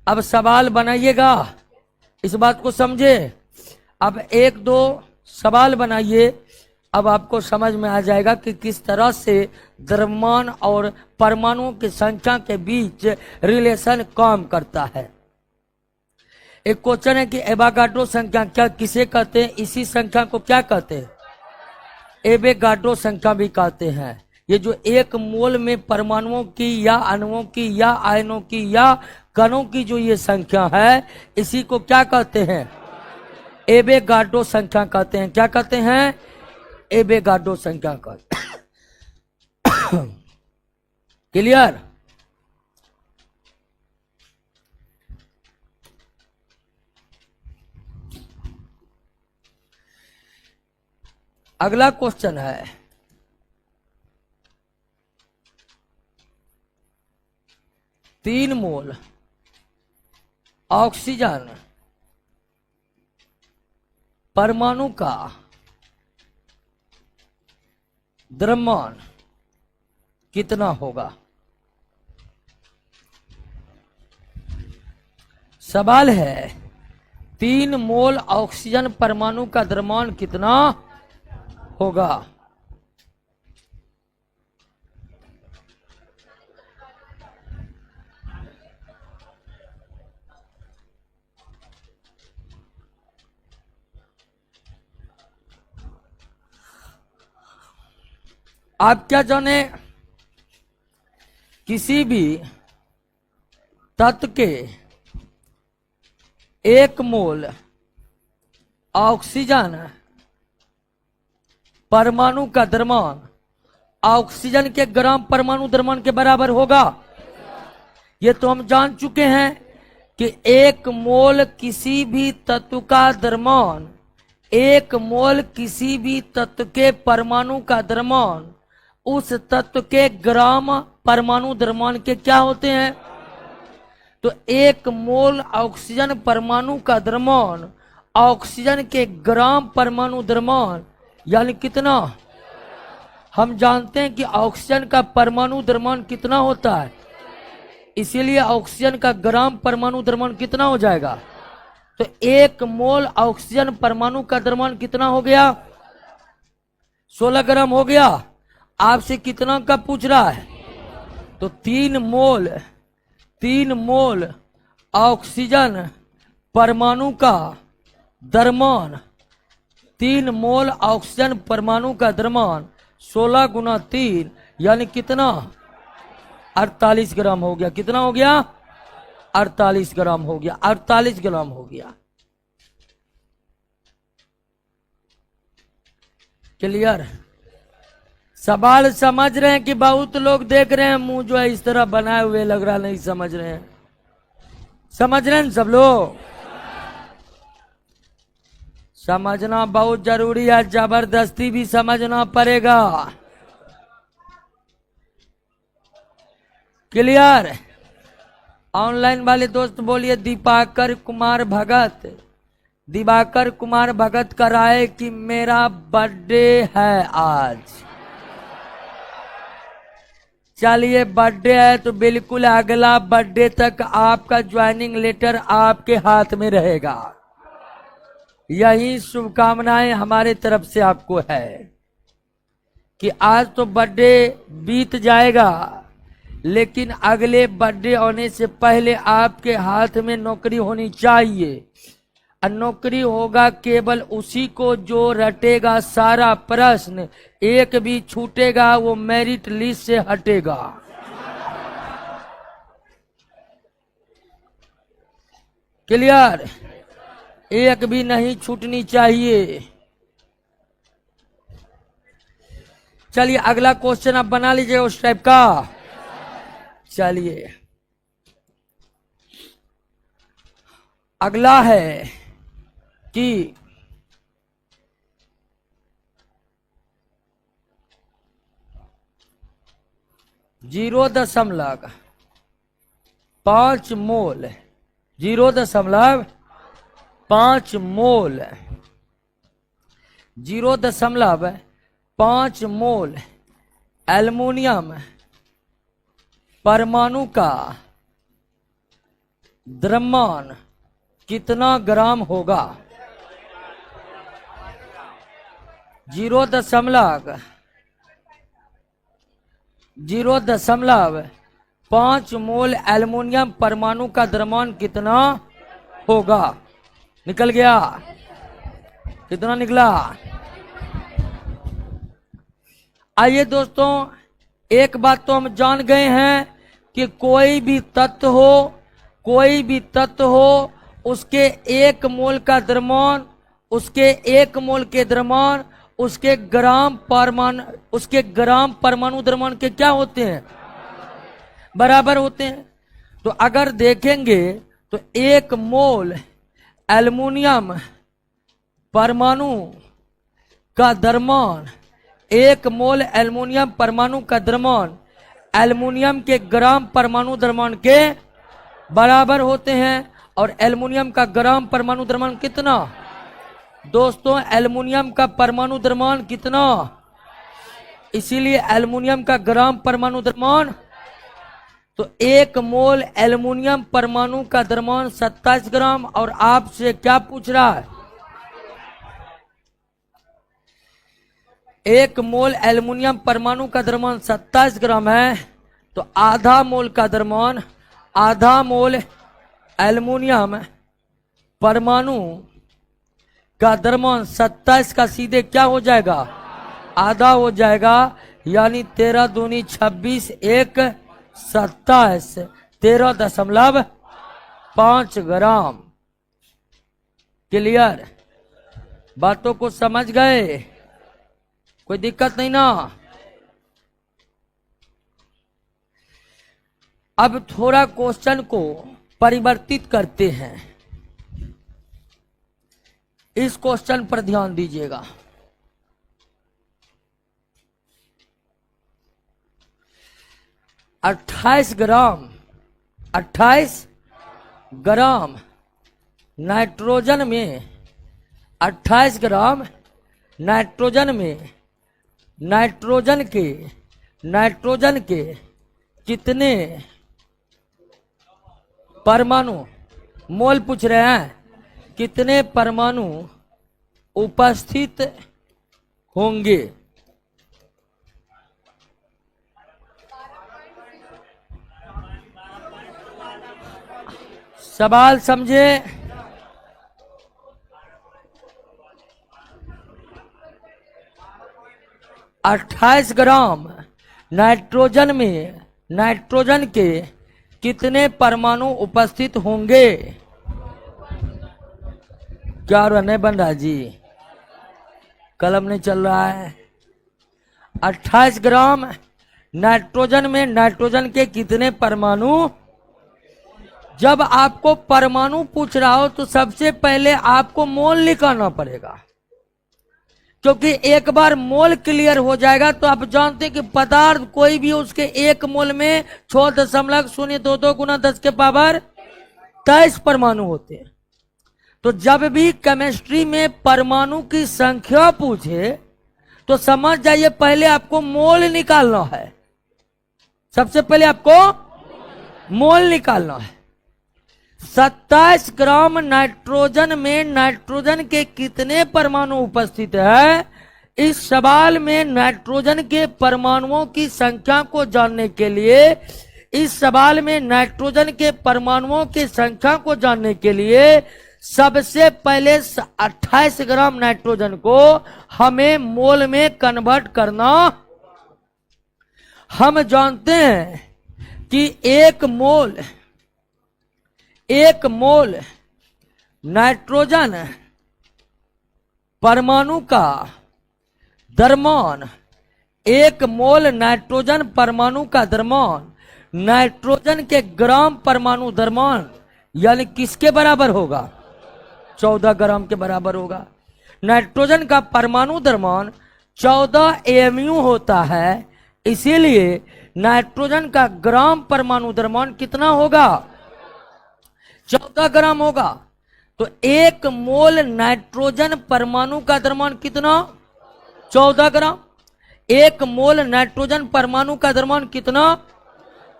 अब सवाल बनाइएगा, इस बात को समझे। अब एक दो सवाल बनाइए, अब आपको समझ में आ जाएगा कि किस तरह से द्रव्यमान और परमाणुओं की संख्या के बीच रिलेशन काम करता है। एक क्वेश्चन है कि एवोगाड्रो संख्या क्या किसे कहते हैं? इसी संख्या को क्या कहते हैं? एवोगाड्रो संख्या भी कहते हैं। ये जो एक मोल में परमाणुओं की या अणुओं की या आयनों की या कणों की जो ये संख्या है, इसी को क्या कहते हैं? एवोगाड्रो संख्या कहते हैं। क्या कहते हैं? एवोगाड्रो संख्या कहते हैं। क्लियर? अगला क्वेश्चन है, तीन मोल ऑक्सीजन परमाणु का द्रव्यमान कितना होगा? सवाल है 3 मोल ऑक्सीजन परमाणु का द्रव्यमान कितना होगा? आप क्या जाने, किसी भी तत्व के एक मोल ऑक्सीजन परमाणु का द्रव्यमान ऑक्सीजन के ग्राम परमाणु द्रव्यमान के बराबर होगा। ये तो हम जान चुके हैं कि एक मोल किसी भी तत्व का द्रव्यमान, एक मोल किसी भी तत्व के परमाणु का द्रव्यमान उस तत्व के ग्राम परमाणु द्रव्यमान के क्या होते हैं? तो 1 मोल ऑक्सीजन परमाणु का द्रव्यमान ऑक्सीजन के ग्राम परमाणु द्रव्यमान यानी कितना? हम जानते हैं कि ऑक्सीजन का परमाणु द्रव्यमान कितना होता है, इसीलिए ऑक्सीजन का ग्राम परमाणु द्रव्यमान कितना हो जाएगा? तो 1 मोल ऑक्सीजन परमाणु का द्रव्यमान कितना हो गया? 16 ग्राम हो गया। आपसे कितना का पूछ रहा है? तो 3 मोल ऑक्सीजन परमाणु का द्रव्यमान 3 मोल ऑक्सीजन परमाणु का द्रव्यमान 16 गुना 3 यानी कितना? 48 ग्राम हो गया। कितना हो गया? 48 ग्राम हो गया। 48 ग्राम हो गया। क्लियर? सवाल समझ रहे हैं कि बहुत लोग देख रहे हैं मुंह जो है इस तरह बनाए हुए लग रहा, नहीं समझ रहे हैं? समझ रहे हैं सब लोग? समझना बहुत जरूरी है, जबरदस्ती भी समझना पड़ेगा। क्लियर? ऑनलाइन वाले दोस्त बोलिए दिवाकर कुमार भगत का राय कि मेरा बर्थडे है आज। चलिए बर्थडे है तो बिल्कुल अगला बर्थडे तक आपका ज्वाइनिंग लेटर आपके हाथ में रहेगा। यही शुभकामनाएं हमारे तरफ से आपको है कि आज तो बर्थडे बीत जाएगा, लेकिन अगले बर्थडे होने से पहले आपके हाथ में नौकरी होनी चाहिए। और नौकरी होगा केवल उसी को जो रटेगा सारा प्रश्न, एक भी छूटेगा वो मेरिट लिस्ट से हटेगा। क्लियर? एक भी नहीं छूटनी चाहिए। चलिए अगला क्वेश्चन आप बना लीजिए उस टाइप का। चलिए अगला है कि 0.5 मोल 0.5 मोल 0.5 मोल एल्युमिनियम परमाणु का द्रव्यमान कितना ग्राम होगा? 0.5 मोल एल्युमिनियम परमाणु का द्रव्यमान कितना होगा? निकल गया? कितना निकला? आइए दोस्तों, एक बात तो हम जान गए हैं कि कोई भी तत्व हो उसके 1 मोल का द्रव्यमान, उसके 1 मोल के द्रव्यमान उसके ग्राम परमाणु द्रव्यमान के क्या होते हैं? बराबर होते हैं। तो अगर देखेंगे तो 1 मोल एल्युमिनियम परमाणु का द्रव्यमान 1 मोल एल्युमिनियम परमाणु का द्रव्यमान एल्युमिनियम के ग्राम परमाणु द्रव्यमान के बराबर होते हैं। और एल्युमिनियम का ग्राम परमाणु द्रव्यमान कितना? दोस्तों एल्युमिनियम का परमाणु द्रव्यमान कितना? इसीलिए एल्युमिनियम का ग्राम परमाणु द्रव्यमान, तो 1 मोल एल्युमिनियम परमाणु का द्रव्यमान 27 ग्राम। और आपसे क्या पूछ रहा है? 1 मोल एल्युमिनियम परमाणु का द्रव्यमान 27 ग्राम है, तो आधा मोल एल्युमिनियम परमाणु का द्रव्यमान 27 का सीधे क्या हो जाएगा? आधा हो जाएगा। यानी 13 दूनी 26 1 27 13.5 ग्राम। क्लियर? बातों को समझ गए? कोई दिक्कत नहीं ना? अब थोड़ा क्वेश्चन को परिवर्तित करते हैं। इस क्वेश्चन पर ध्यान दीजिएगा। 28 ग्राम 28 ग्राम नाइट्रोजन में 28 ग्राम नाइट्रोजन में नाइट्रोजन के कितने परमाणु, मोल पूछ रहे हैं, कितने परमाणु उपस्थित होंगे? सवाल समझे? अट्ठाईस ग्राम नाइट्रोजन में नाइट्रोजन के कितने परमाणु उपस्थित होंगे? क्या नहीं बन रहा जी? कलम नहीं चल रहा है। 28 ग्राम नाइट्रोजन में नाइट्रोजन के कितने परमाणु? जब आपको परमाणु पूछ रहा हो तो सबसे पहले आपको मोल निकालना पड़ेगा, क्योंकि एक बार मोल क्लियर हो जाएगा तो आप जानते हैं कि पदार्थ कोई भी उसके एक मोल में 6.022 गुना 10 के पावर 23 परमाणु होते हैं। तो जब भी केमिस्ट्री में परमाणु की संख्या पूछे तो समझ जाइए पहले आपको मोल निकालना है। सबसे पहले आपको मोल निकालना है। 27 ग्राम नाइट्रोजन में नाइट्रोजन के कितने परमाणु उपस्थित है? इस सवाल में नाइट्रोजन के परमाणुओं की संख्या को जानने के लिए, इस सवाल में नाइट्रोजन के परमाणुओं की संख्या को जानने के लिए सबसे पहले 28 ग्राम नाइट्रोजन को हमें मोल में कन्वर्ट करना। हम जानते हैं कि एक मोल नाइट्रोजन परमाणु का द्रव्यमान, एक मोल नाइट्रोजन परमाणु का द्रव्यमान नाइट्रोजन के ग्राम परमाणु द्रव्यमान यानी किसके बराबर होगा? 14 ग्राम के बराबर होगा। नाइट्रोजन का परमाणु द्रव्यमान 14 AMU होता है, इसीलिए नाइट्रोजन का ग्राम परमाणु द्रव्यमान कितना होगा? 14 ग्राम होगा। तो एक मोल नाइट्रोजन परमाणु का द्रव्यमान कितना? 14 ग्राम। एक मोल नाइट्रोजन परमाणु का द्रव्यमान कितना?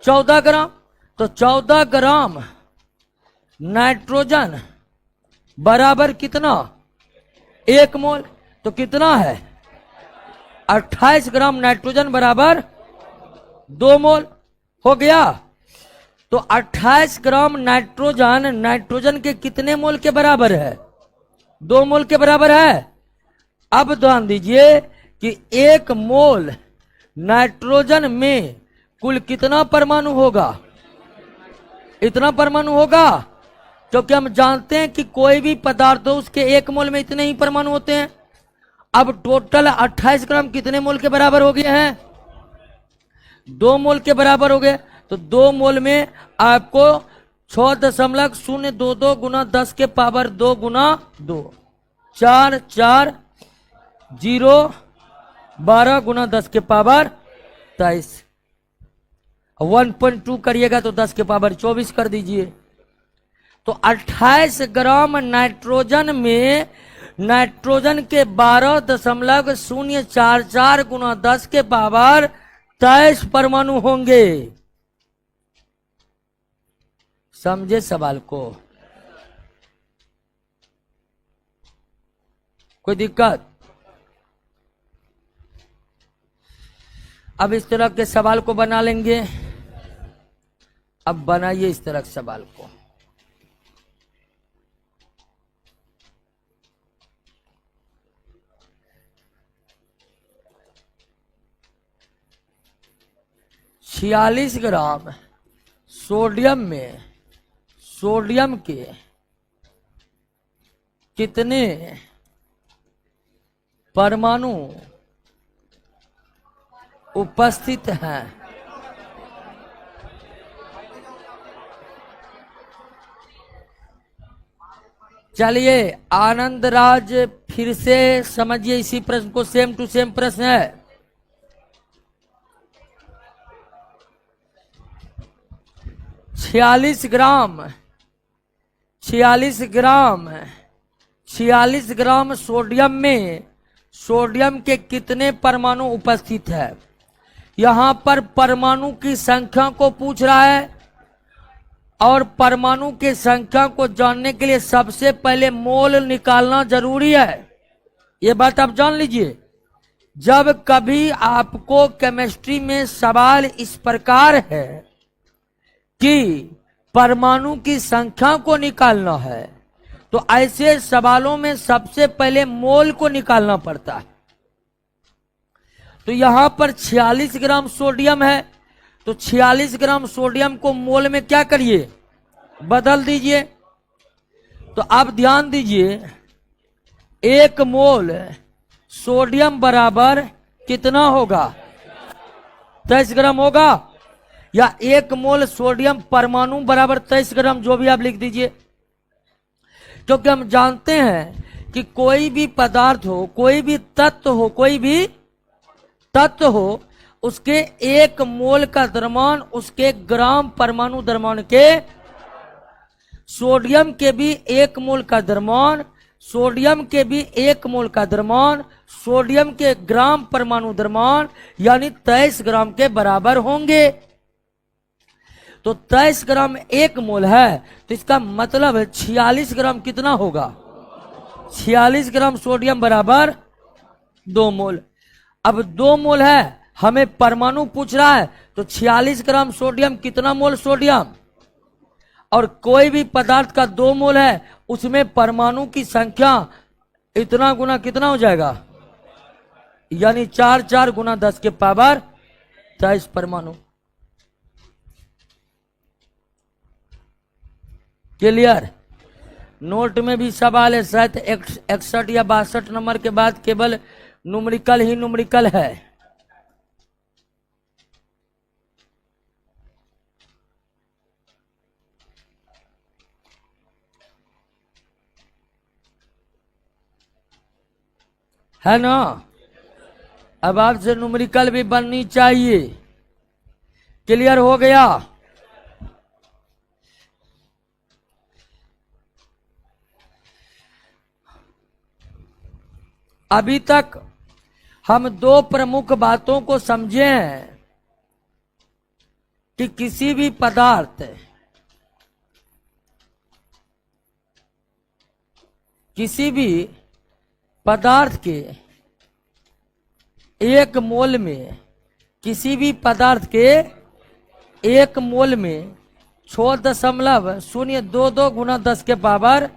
14 ग्राम। तो 14 ग्राम नाइट्रोजन बराबर कितना? एक मोल। तो कितना है? 28 ग्राम नाइट्रोजन बराबर 2 मोल हो गया। तो 28 ग्राम नाइट्रोजन के कितने मोल के बराबर है? 2 मोल के बराबर है। अब ध्यान दीजिए कि एक मोल नाइट्रोजन में कुल कितना परमाणु होगा? इतना परमाणु होगा, क्योंकि हम जानते हैं कि कोई भी पदार्थ हो उसके एक मोल में इतने ही परमाणु होते हैं। अब टोटल 28 ग्राम कितने मोल के बराबर हो गए हैं? 2 मोल के बराबर हो गए। तो 2 मोल में आपको 6.022 गुना 10 के पावर 2 गुना 2 4 4 0 12 गुना 10 के पावर 23 1.2 करिएगा तो 10 के पावर 24 कर दीजिए। तो 28 ग्राम नाइट्रोजन में नाइट्रोजन के 12.044 गुना 10 के पावर 23 परमाणु होंगे। समझे सवाल को? कोई दिक्कत? अब इस तरह के सवाल को बना लेंगे। अब बनाइए इस तरह के सवाल को। छियालीस ग्राम सोडियम के कितने परमाणु उपस्थित हैं? चलिए आनंद राज फिर से समझिए इसी प्रश्न को। सेम टू सेम प्रश्न है। 46 ग्राम 46 ग्राम 46 ग्राम सोडियम में सोडियम के कितने परमाणु उपस्थित है? यहां पर परमाणु की संख्या को पूछ रहा है और परमाणु की संख्या को जानने के लिए सबसे पहले मोल निकालना जरूरी है। ये बात आप जान लीजिए। जब कभी आपको केमिस्ट्री में सवाल इस प्रकार है कि परमाणु की संख्या को निकालना है, तो ऐसे सवालों में सबसे पहले मोल को निकालना पड़ता है। तो यहां पर 46 ग्राम सोडियम है, तो 46 ग्राम सोडियम को मोल में क्या करिए, बदल दीजिए। तो आप ध्यान दीजिए, 1 मोल सोडियम बराबर कितना होगा? 23 ग्राम होगा, या 1 मोल सोडियम परमाणु बराबर 23 ग्राम, जो भी आप लिख दीजिए। क्योंकि हम जानते हैं कि कोई भी पदार्थ हो, कोई भी तत्व हो, कोई भी तत्व हो, उसके 1 मोल का द्रव्यमान उसके ग्राम परमाणु द्रव्यमान के, सोडियम के भी 1 मोल का द्रव्यमान, सोडियम के भी 1 मोल का द्रव्यमान, सोडियम के ग्राम परमाणु द्रव्यमान यानी 23 ग्राम के बराबर होंगे। तो 23 ग्राम 1 मोल है, तो इसका मतलब है 46 ग्राम कितना होगा? 46 ग्राम सोडियम बराबर 2 मोल। अब 2 मोल है, हमें परमाणु पूछ रहा है, तो 46 ग्राम सोडियम कितना मोल सोडियम, और कोई भी पदार्थ का 2 मोल है, उसमें परमाणु की संख्या इतना गुना कितना हो जाएगा, यानी 4 गुना 10 के पावर 23 परमाणु। क्लियर? नोट में भी सवाल है, शायद 61 या 62 नंबर के बाद केवल न्यूमेरिकल ही न्यूमेरिकल है ना? अब आपसे न्यूमेरिकल भी बननी चाहिए। क्लियर हो गया? अभी तक हम 2 प्रमुख बातों को समझे हैं कि किसी भी पदार्थ, किसी भी पदार्थ के 1 मोल में, किसी भी पदार्थ के 1 मोल में 6.022 गुना 10 के पावर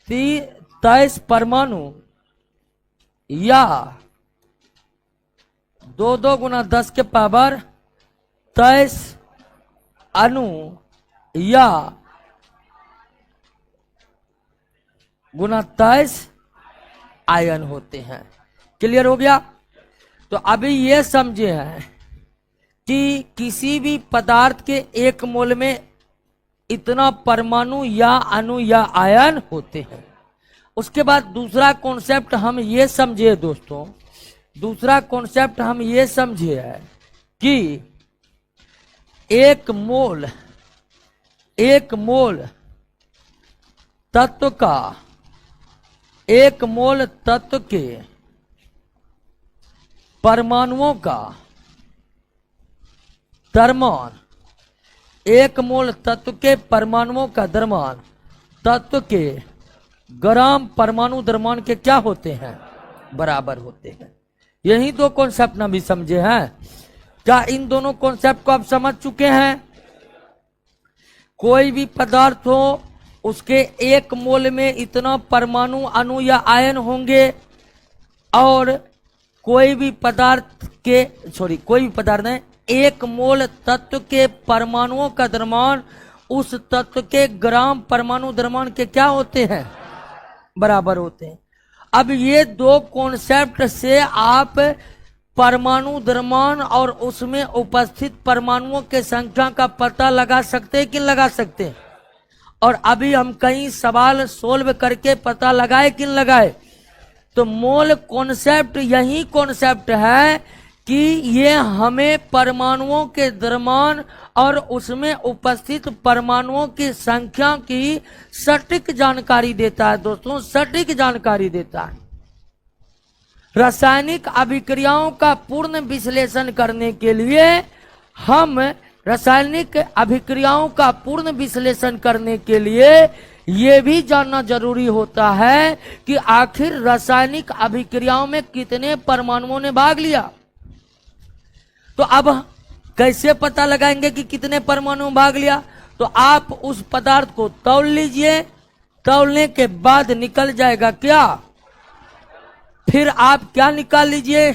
23 परमाणु या 2 गुना 10 के पावर 23 अणु या गुना 23 आयन होते हैं। क्लियर हो गया? तो अभी ये समझे हैं कि किसी भी पदार्थ के 1 मोल में इतना परमाणु या अणु या आयन होते हैं। उसके बाद दूसरा कॉन्सेप्ट हम ये समझे दोस्तों, दूसरा कॉन्सेप्ट हम ये समझे है कि 1 मोल तत्व का, 1 मोल तत्व के परमाणुओं का द्रव्यमान, 1 मोल तत्व के परमाणुओं का द्रव्यमान तत्व के ग्राम परमाणु द्रव्यमान के क्या होते हैं, बराबर होते हैं। यही 2 कॉन्सेप्ट ना भी समझे हैं। क्या इन दोनों कॉन्सेप्ट को आप समझ चुके हैं? कोई भी पदार्थ हो, उसके 1 मोल में इतना परमाणु अणु या आयन होंगे, और कोई भी पदार्थ नहीं, 1 मोल तत्व के परमाणुओं का द्रव्यमान उस तत्व के ग्राम परमाणु द्रव्यमान के क्या होते हैं, बराबर होते हैं। अब ये 2 कॉन्सेप्ट से आप परमाणु द्रव्यमान और उसमें उपस्थित परमाणुओं के संख्या का पता लगा सकते हैं कि लगा सकते हैं? और अभी हम कई सवाल सोल्व करके पता लगाए कि लगाए। तो मोल कॉन्सेप्ट यही कॉन्सेप्ट है कि ये हमें परमाणुओं के द्रव्यमान और उसमें उपस्थित परमाणुओं की संख्या की सटीक जानकारी देता है। दोस्तों, सटीक जानकारी देता है। रासायनिक अभिक्रियाओं का पूर्ण विश्लेषण करने के लिए हम रासायनिक अभिक्रियाओं का पूर्ण विश्लेषण करने के लिए ये भी जानना जरूरी होता है कि आखिर रासायनिक अभिक्रियाओं में कितने परमाणुओं ने भाग लिया। तो अब कैसे पता लगाएंगे कि कितने परमाणु भाग लिया? तो आप उस पदार्थ को तौल लीजिए, तौलने के बाद निकल जाएगा क्या? फिर आप क्या निकाल लीजिए?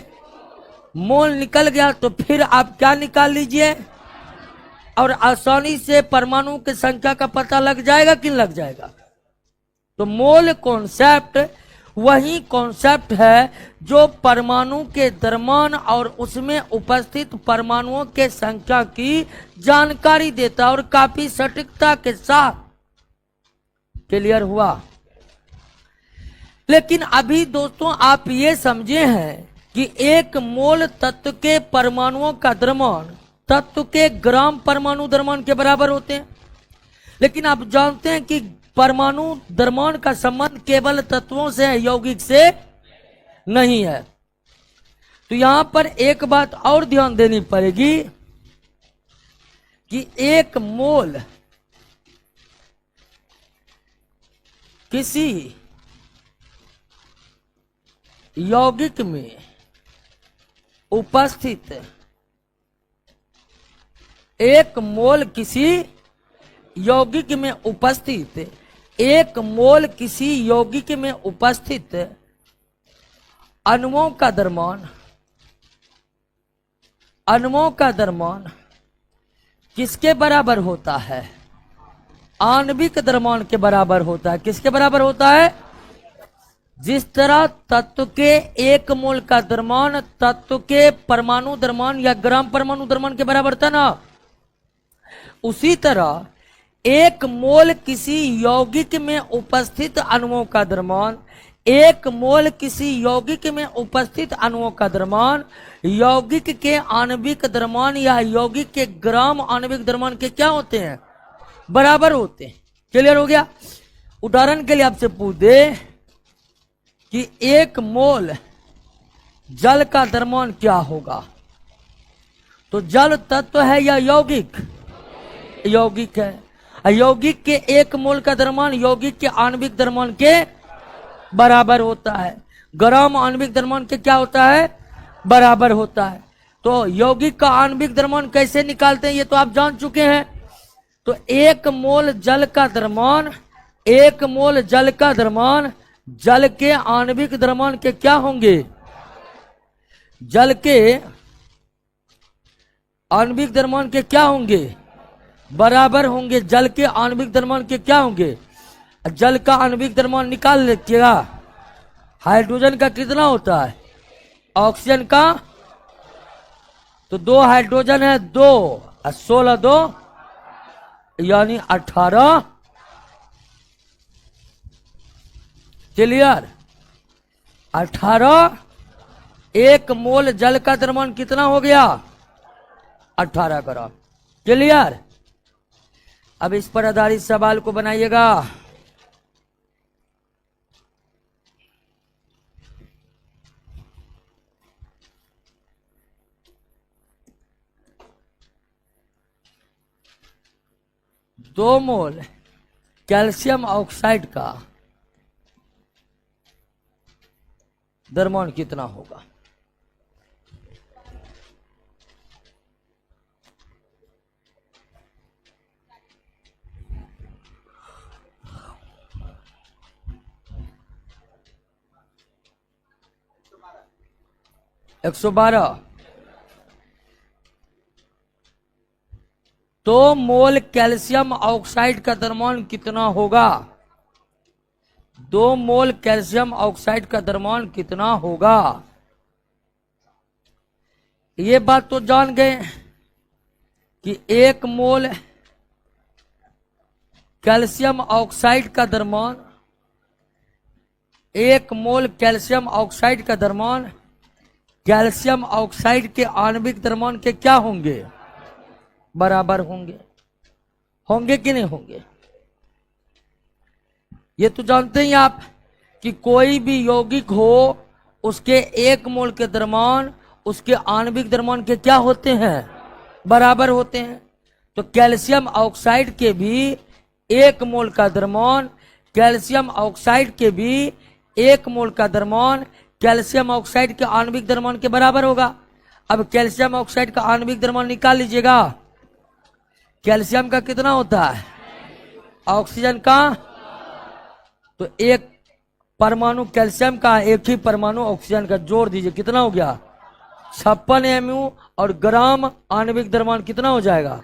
मोल निकल गया। तो फिर आप क्या निकाल लीजिए? और आसानी से परमाणु की संख्या का पता लग जाएगा कि लग जाएगा। तो मोल कॉन्सेप्ट वही कॉन्सेप्ट है जो परमाणु के द्रव्यमान और उसमें उपस्थित परमाणुओं के संख्या की जानकारी देता है और काफी सटीकता के साथ। क्लियर हुआ? लेकिन अभी दोस्तों आप ये समझे हैं कि एक मोल तत्व के परमाणुओं का द्रव्यमान तत्व के ग्राम परमाणु द्रव्यमान के बराबर होते हैं। लेकिन आप जानते हैं कि परमाणु द्रव्यमान का संबंध केवल तत्वों से है, यौगिक से नहीं है। तो यहां पर एक बात और ध्यान देनी पड़ेगी कि एक मोल किसी यौगिक में उपस्थित एक मोल किसी यौगिक में उपस्थित एक मोल किसी यौगिक में उपस्थित अणुओं का द्रव्यमान किसके बराबर होता है? आणविक द्रव्यमान के बराबर होता है। किसके बराबर होता है? जिस तरह तत्व के एक मोल का द्रव्यमान तत्व के परमाणु द्रव्यमान या ग्राम परमाणु द्रव्यमान के बराबर था ना, उसी तरह एक मोल किसी यौगिक में उपस्थित अणुओं का द्रव्यमान एक मोल किसी यौगिक में उपस्थित अणुओं का द्रव्यमान यौगिक के आणविक द्रव्यमान या यौगिक के ग्राम आणविक द्रव्यमान के क्या होते हैं? बराबर होते हैं। क्लियर हो गया? उदाहरण के लिए आपसे पूछ दे कि एक मोल जल का द्रव्यमान क्या होगा, तो जल तत्व है या यौगिक? यौगिक है। यौगिक के एक मोल का द्रव्यमान यौगिक के आणविक द्रव्यमान के बराबर होता है। ग्राम आणविक द्रव्यमान के क्या होता है? बराबर होता है। तो यौगिक का आणविक द्रव्यमान कैसे निकालते हैं ये तो आप जान चुके हैं। तो एक मोल जल का द्रव्यमान जल के आणविक द्रव्यमान के क्या होंगे? जल के आणविक द्रव्यमान के क्या होंगे? बराबर होंगे। जल के आणविक द्रव्यमान के क्या होंगे? जल का आणविक द्रव्यमान निकाल लीजिएगा। हाइड्रोजन का कितना होता है? ऑक्सीजन का तो 2 हाइड्रोजन है, 2 और 16 2 यानी 18। क्लियर? 18 एक मोल जल का द्रव्यमान कितना हो गया? 18 ग्राम। क्लियर? अब इस पर आधारित सवाल को बनाइएगा। दो मोल कैल्शियम ऑक्साइड का द्रव्यमान कितना होगा? एक 112। तो मोल कैल्शियम ऑक्साइड का द्रव्यमान कितना होगा? 2 मोल कैल्शियम ऑक्साइड का द्रव्यमान कितना होगा? ये बात तो जान गए कि 1 मोल कैल्शियम ऑक्साइड का द्रव्यमान 1 मोल कैल्शियम ऑक्साइड का द्रव्यमान कैल्शियम ऑक्साइड के आणविक द्रव्यमान के क्या होंगे? बराबर होंगे। होंगे कि नहीं होंगे? ये तो जानते ही आप कि कोई भी यौगिक हो उसके 1 मोल के द्रव्यमान उसके आणविक द्रव्यमान के क्या होते हैं? बराबर होते हैं। तो कैल्शियम ऑक्साइड के भी 1 मोल का द्रव्यमान, कैल्शियम ऑक्साइड के भी 1 मोल का द्रव्यमान कैल्शियम ऑक्साइड के आणविक द्रव्यमान के बराबर होगा। अब कैल्शियम ऑक्साइड का आणविक द्रव्यमान निकाल लीजिएगा। कैल्शियम का कितना होता है? ऑक्सीजन का, तो एक परमाणु कैल्शियम का, एक ही परमाणु ऑक्सीजन का, जोड़ दीजिए कितना हो गया? 56 mu और ग्राम आणविक द्रव्यमान कितना हो जाएगा?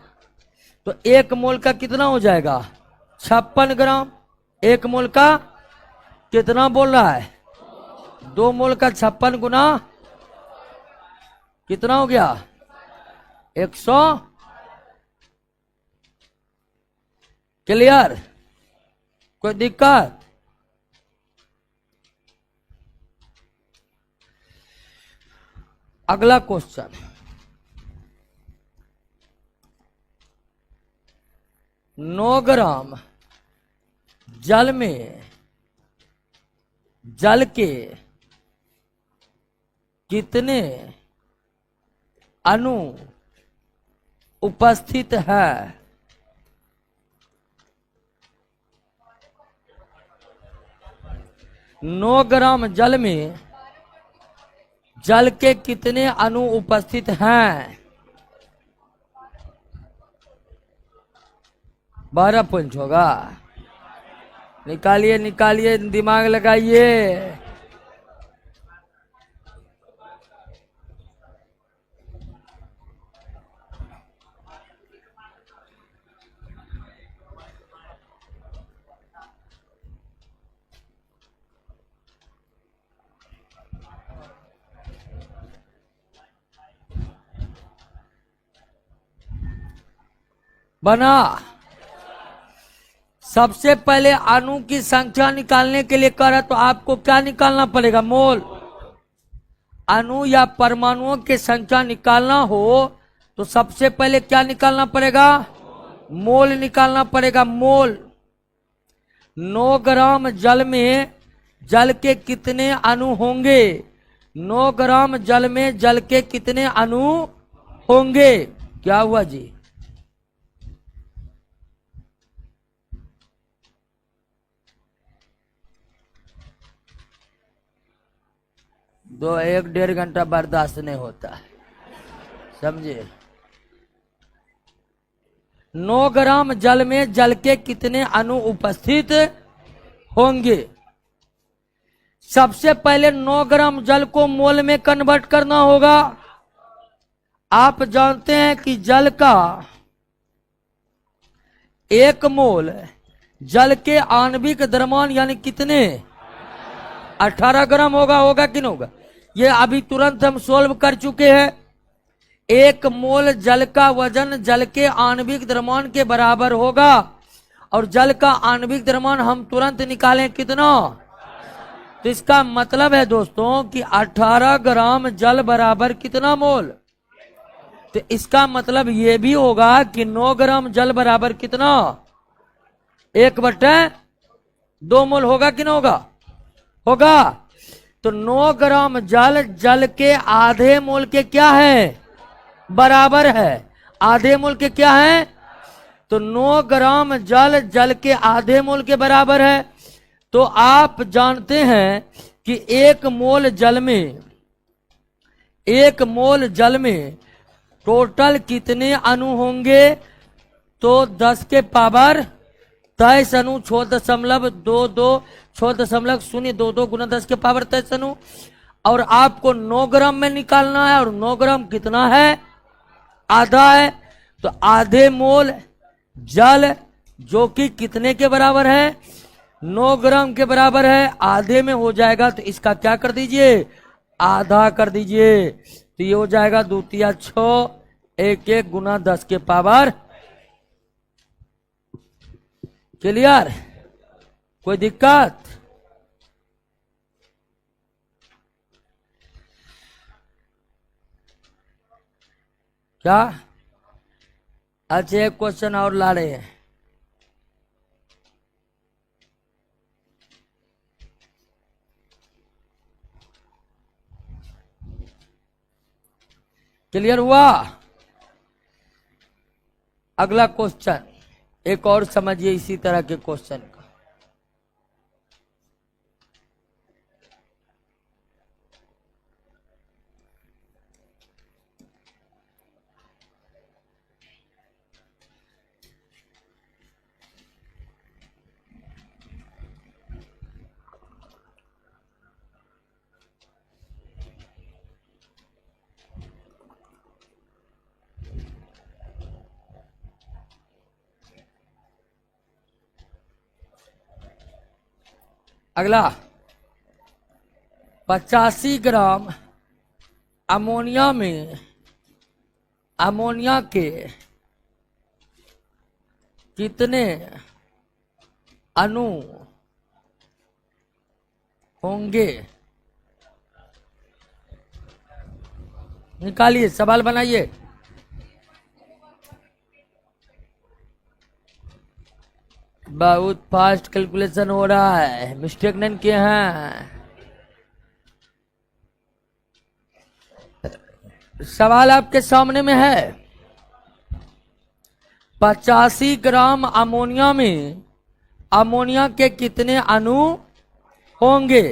तो 1 मोल का कितना हो जाएगा? 56 ग्राम। 1 मोल का कितना बोल रहा है? 2 मोल का 56 गुना कितना हो गया? 100। क्लियर? कोई दिक्कत? अगला क्वेश्चन, नौ ग्राम जल में जल के कितने अणु उपस्थित है? 9 ग्राम जल में जल के कितने अणु उपस्थित हैं? 12 पॉइंट होगा। निकालिए निकालिए, दिमाग लगाइए। बना। सबसे पहले अणु की संख्या निकालने के लिए कह रहा, तो आपको क्या निकालना पड़ेगा? मोल। अणु या परमाणुओं की संख्या निकालना हो तो सबसे पहले क्या निकालना पड़ेगा? मोल निकालना पड़ेगा। मोल। 9 ग्राम जल में जल के कितने अणु होंगे? 9 ग्राम जल में जल के कितने अणु होंगे? क्या हुआ जी? दो 1-1.5 घंटा बर्दाश्त नहीं होता, समझे? 9 ग्राम जल में जल के कितने अणु उपस्थित होंगे? सबसे पहले 9 ग्राम जल को मोल में कन्वर्ट करना होगा। आप जानते हैं कि जल का 1 मोल जल के आणविक द्रव्यमान यानी कितने? 18 ग्राम होगा। होगा कि नहीं होगा? ये अभी तुरंत हम सोल्व कर चुके हैं। 1 मोल जल का वजन जल के आणविक द्रव्यमान के बराबर होगा, और जल का आणविक द्रव्यमान हम तुरंत निकालें कितना? तो इसका मतलब है दोस्तों कि 18 ग्राम जल बराबर कितना मोल? तो इसका मतलब ये भी होगा कि 9 ग्राम जल बराबर कितना? 1/2 मोल। होगा कि नहीं होगा? होगा। तो 9 ग्राम जल जल के आधे मोल के क्या है? बराबर है। आधे मोल के क्या है? तो 9 ग्राम जल जल के आधे मोल के बराबर है। तो आप जानते हैं कि 1 मोल जल में 1 मोल जल में टोटल कितने अणु होंगे? तो 10 के पावर 23 अणु 6.22 गुना 10 के पावर 23 अणु। और आपको 9 ग्राम में निकालना है, और 9 ग्राम कितना है? आधा है। तो आधे मोल जल जो कि कितने के बराबर है? 9 ग्राम के बराबर है। आधे में हो जाएगा तो इसका क्या कर दीजिए? आधा कर दीजिए। तो ये हो जाएगा 2 तिया 6, 1 गुना 10 के पावर। क्लियर? कोई दिक्कत? क्या? अच्छा, एक क्वेश्चन और ला रहे हैं। क्लियर हुआ? अगला क्वेश्चन एक और समझिए इसी तरह के क्वेश्चन का। अगला 85 ग्राम अमोनिया में अमोनिया के कितने अणु होंगे? निकालिए, सवाल बनाइए। बहुत फास्ट कैलकुलेशन हो रहा है, मिस्टेक नहीं किए हैं। सवाल आपके सामने में है। 85 ग्राम अमोनिया में अमोनिया के कितने अणु होंगे?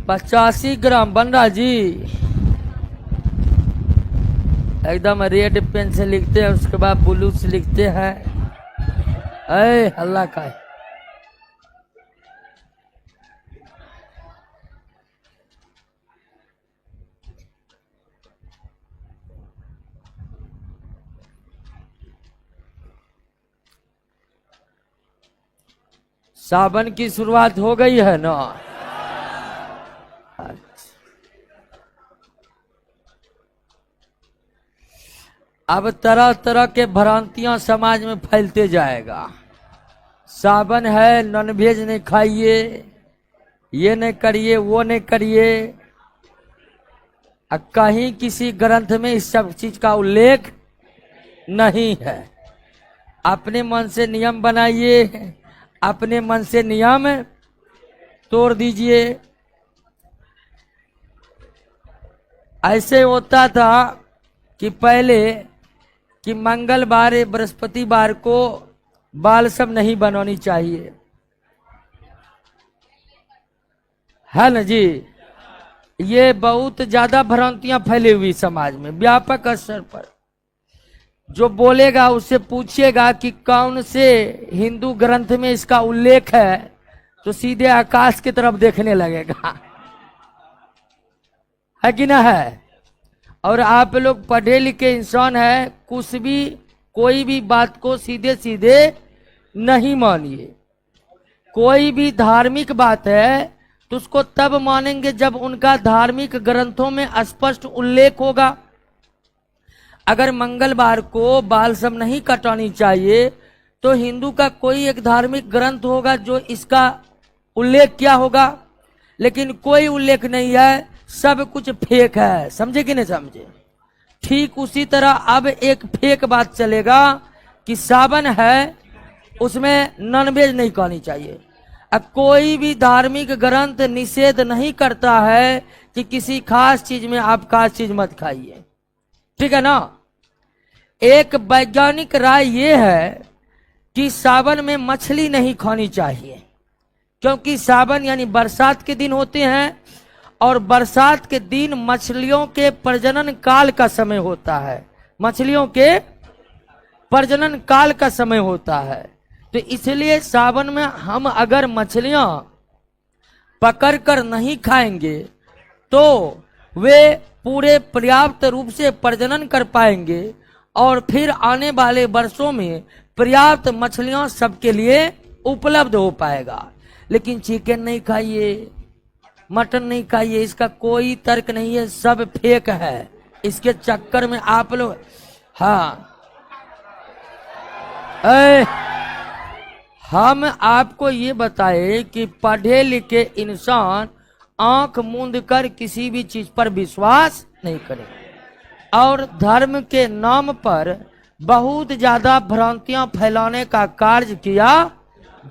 पचासी ग्राम बन रहा जी। एकदम रेड पेन से लिखते हैं, उसके बाद ब्लू से लिखते हैं। अरे हल्ला का है। सावन की शुरुआत हो गई है ना? अब तरह तरह के भ्रांतियां समाज में फैलते जाएगा। सावन है, नॉनवेज नहीं खाइए, ये नहीं करिए, वो नहीं करिए। कहीं किसी ग्रंथ में इस सब चीज का उल्लेख नहीं है। अपने मन से नियम बनाइए, अपने मन से नियम तोड़ दीजिए। ऐसे होता था कि पहले कि मंगलवार बृहस्पतिवार को बाल सब नहीं बनवानी चाहिए, है ना जी। ये बहुत ज्यादा भ्रांतियां फैली हुई समाज में, व्यापक स्तर पर। जो बोलेगा उससे पूछिएगा कि कौन से हिंदू ग्रंथ में इसका उल्लेख है, तो सीधे आकाश की तरफ देखने लगेगा, है कि ना है। और आप लोग पढ़े लिखे इंसान है, कुछ भी कोई भी बात को सीधे सीधे नहीं मानिए। कोई भी धार्मिक बात है तो उसको तब मानेंगे जब उनका धार्मिक ग्रंथों में स्पष्ट उल्लेख होगा। अगर मंगलवार को बाल सब नहीं कटानी चाहिए तो हिंदू का कोई एक धार्मिक ग्रंथ होगा जो इसका उल्लेख किया होगा, लेकिन कोई उल्लेख नहीं है, सब कुछ फेक है। समझे कि नहीं समझे? ठीक उसी तरह अब एक फेक बात चलेगा कि सावन है, उसमें नॉनवेज नहीं खानी चाहिए। अब कोई भी धार्मिक ग्रंथ निषेध नहीं करता है कि किसी खास चीज में आप खास चीज मत खाइए, ठीक है ना। एक वैज्ञानिक राय यह है कि सावन में मछली नहीं खानी चाहिए, क्योंकि सावन यानी बरसात के दिन होते हैं, और बरसात के दिन मछलियों के प्रजनन काल का समय होता है। मछलियों के प्रजनन काल का समय होता है, तो इसलिए सावन में हम अगर मछलियां पकड़कर नहीं खाएंगे तो वे पूरे पर्याप्त रूप से प्रजनन कर पाएंगे, और फिर आने वाले वर्षों में पर्याप्त मछलियां सबके लिए उपलब्ध हो पाएगा। लेकिन चिकन नहीं खाइए, मटन नहीं खाइए, इसका कोई तर्क नहीं है, सब फेक है। इसके चक्कर में आप लोग, हाँ, हम आपको ये बताए कि पढ़े लिखे इंसान आंख मूंद कर किसी भी चीज पर विश्वास नहीं करें। और धर्म के नाम पर बहुत ज्यादा भ्रांतियां फैलाने का कार्य किया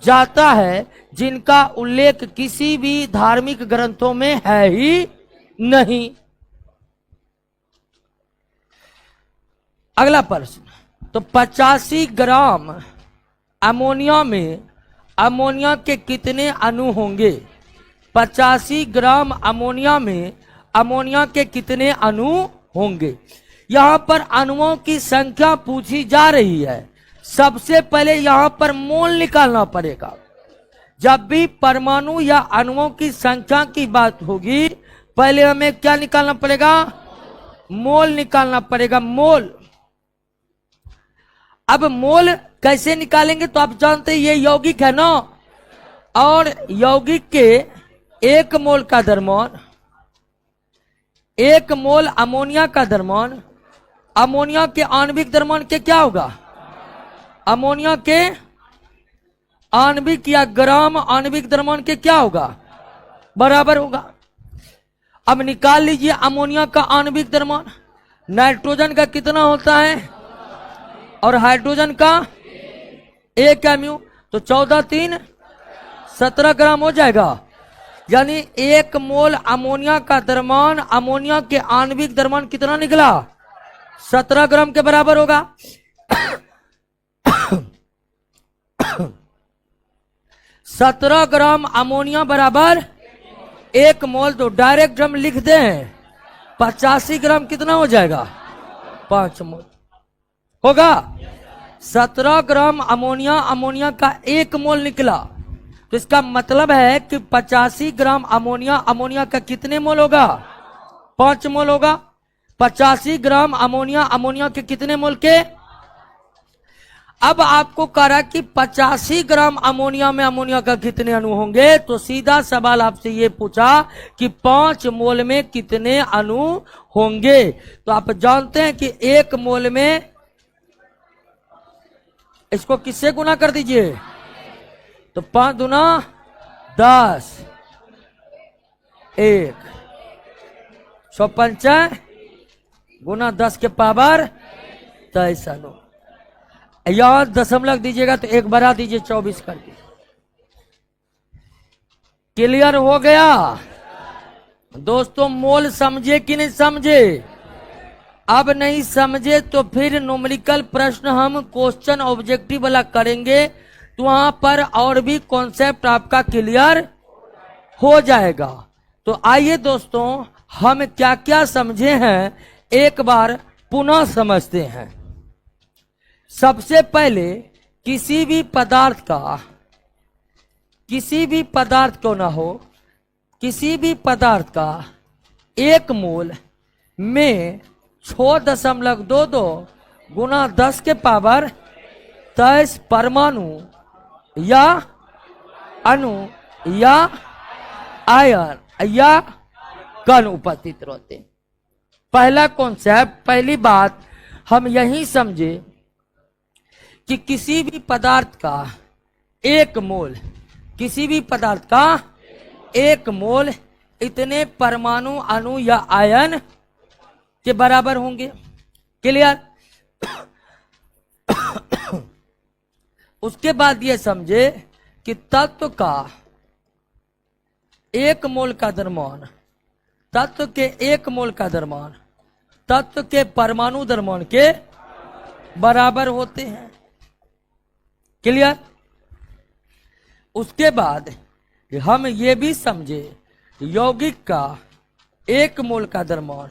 जाता है, जिनका उल्लेख किसी भी धार्मिक ग्रंथों में है ही नहीं। अगला प्रश्न, तो 85 ग्राम अमोनिया में अमोनिया के कितने अणु होंगे? 85 ग्राम अमोनिया में अमोनिया के कितने अणु होंगे? यहां पर अणुओं की संख्या पूछी जा रही है। सबसे पहले यहां पर मोल निकालना पड़ेगा। जब भी परमाणु या अणुओं की संख्या की बात होगी, पहले हमें क्या निकालना पड़ेगा? मोल निकालना पड़ेगा, मोल। अब मोल कैसे निकालेंगे? तो आप जानते हैं ये यौगिक है ना, और यौगिक के एक मोल का द्रव्यमान, एक मोल अमोनिया का द्रव्यमान, अमोनिया के आणविक द्रव्यमान के क्या होगा? अमोनिया के आणविक या ग्राम आणविक द्रव्यमान के क्या होगा? बराबर होगा। अब निकाल लीजिए अमोनिया का आणविक द्रव्यमान। नाइट्रोजन का कितना होता है और हाइड्रोजन का 1 mu, तो 14 3 17 ग्राम हो जाएगा। यानी 1 मोल अमोनिया का द्रव्यमान, अमोनिया के आणविक द्रव्यमान कितना निकला? 17 ग्राम के बराबर होगा। 17 ग्राम अमोनिया बराबर 1 मोल, तो डायरेक्ट हम लिख दें 85 ग्राम कितना हो जाएगा? 5 मोल होगा। 17 ग्राम अमोनिया, अमोनिया का 1 मोल निकला, तो इसका मतलब है कि 85 ग्राम अमोनिया, अमोनिया का कितने मोल होगा? 5 मोल होगा। 85 ग्राम अमोनिया, अमोनिया के कितने मोल के? अब आपको कह रहा कि 85 ग्राम अमोनिया में अमोनिया का कितने अणु होंगे, तो सीधा सवाल आपसे ये पूछा कि 5 मोल में कितने अणु होंगे। तो आप जानते हैं कि 1 मोल में, इसको किससे गुना कर दीजिए, तो 5 दूना 10, 1 105 गुना 10 के पावर 23 अणु। यहां दशमलव दीजिएगा तो 1 बढ़ा दीजिए 24 करके। क्लियर हो गया दोस्तों? मोल समझे कि नहीं समझे? अब नहीं समझे तो फिर न्यूमेरिकल प्रश्न हम क्वेश्चन ऑब्जेक्टिव वाला करेंगे, तो वहां पर और भी कॉन्सेप्ट आपका क्लियर हो जाएगा। तो आइए दोस्तों, हम क्या क्या समझे हैं एक बार पुनः समझते हैं। सबसे पहले किसी भी पदार्थ को ना हो, किसी भी पदार्थ का 1 मोल में 6.22 गुना 10 के पावर 23 परमाणु या अणु या आयन या कण उपस्थित रहते हैं। पहला कॉन्सेप्ट, पहली बात हम यही समझे कि किसी भी पदार्थ का 1 मोल, किसी भी पदार्थ का 1 मोल इतने परमाणु, अणु या आयन के बराबर होंगे। क्लियर? उसके बाद ये समझे कि तत्व का 1 मोल का द्रव्यमान, तत्व के 1 मोल का द्रव्यमान तत्व के परमाणु द्रव्यमान के बराबर होते हैं। क्लियर? उसके बाद हम ये भी समझे यौगिक का 1 मोल का द्रव्यमान,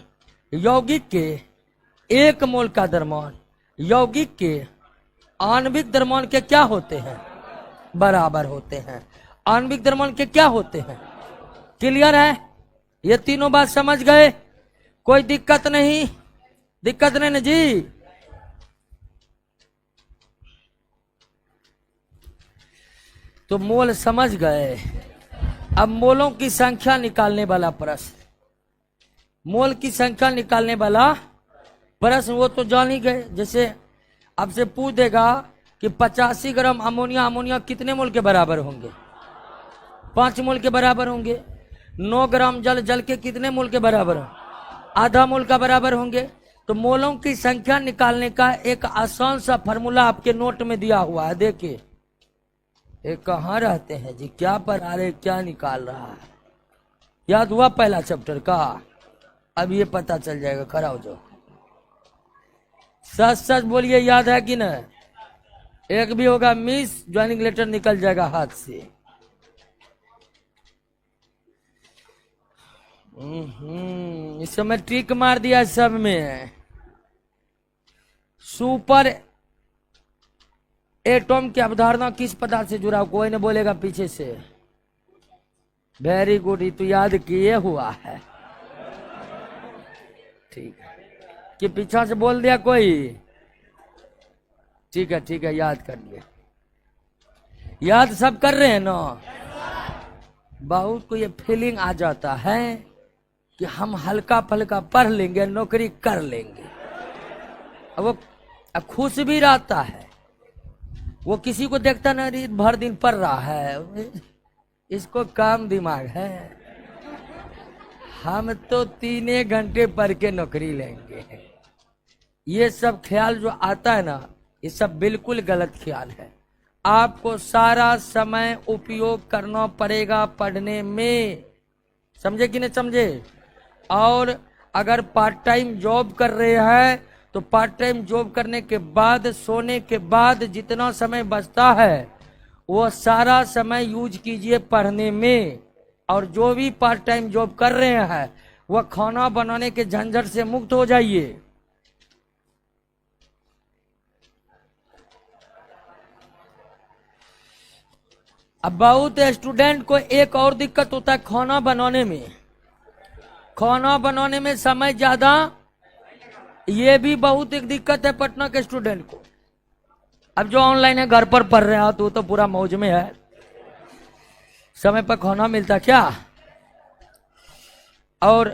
यौगिक के 1 मोल का द्रव्यमान यौगिक के आणविक द्रव्यमान के क्या होते हैं? बराबर होते हैं। आणविक द्रव्यमान के क्या होते हैं? क्लियर है? ये तीनों बात समझ गए? कोई दिक्कत नहीं? दिक्कत नहीं ना जी? तो मोल समझ गए। अब मोलों की संख्या निकालने वाला प्रश्न, मोल की संख्या निकालने वाला प्रश्न वो तो जान ही गए। जैसे आपसे पूछ देगा कि 85 ग्राम अमोनिया, अमोनिया कितने मोल के बराबर होंगे? 5 मोल के बराबर होंगे। 9 ग्राम जल जल के कितने मोल के बराबर है? आधा मोल का बराबर होंगे। तो मोलों की संख्या निकालने का एक आसान सा फॉर्मूला आपके नोट में दिया हुआ है, देखिए। ये कहाँ रहते हैं जी, क्या पढ़ा रहे, क्या निकाल रहा है? याद हुआ पहला चैप्टर का? अब ये पता चल जाएगा, खड़ा हो जाओ। सच सच बोलिए, याद है कि नहीं? एक भी होगा मिस, ज्वाइनिंग लेटर निकल जाएगा हाथ से। इस समय ट्रिक मार दिया सब में। सुपर एटॉम की अवधारणा किस पदार्थ से जुड़ा? कोई नहीं बोलेगा पीछे से। वेरी गुड, ये तो याद किए हुआ है। ठीक है, कि पीछा से बोल दिया कोई? ठीक है ठीक है, याद कर लिए। याद सब कर रहे हैं ना? बहुत को ये फीलिंग आ जाता है कि हम हल्का फल्का पढ़ लेंगे, नौकरी कर लेंगे। अब वो खुश भी रहता है, वो किसी को देखता नहीं भर दिन पढ़ रहा है, इसको काम दिमाग है। हम तो 3 घंटे पढ़ के नौकरी लेंगे। ये सब ख्याल जो आता है ना, ये सब बिल्कुल गलत ख्याल है। आपको सारा समय उपयोग करना पड़ेगा पढ़ने में, समझे कि नहीं समझे? और अगर पार्ट टाइम जॉब कर रहे हैं तो पार्ट टाइम जॉब करने के बाद, सोने के बाद जितना समय बचता है वो सारा समय यूज कीजिए पढ़ने में। और जो भी पार्ट टाइम जॉब कर रहे हैं वह खाना बनाने के झंझट से मुक्त हो जाइए। अब बहुत स्टूडेंट को एक और दिक्कत होता है खाना बनाने में। खाना बनाने में समय ज्यादा, ये भी बहुत एक दिक्कत है पटना के स्टूडेंट को। अब जो ऑनलाइन है, घर पर पढ़ रहे हो तो पूरा मौज में है, समय पर खाना मिलता क्या? और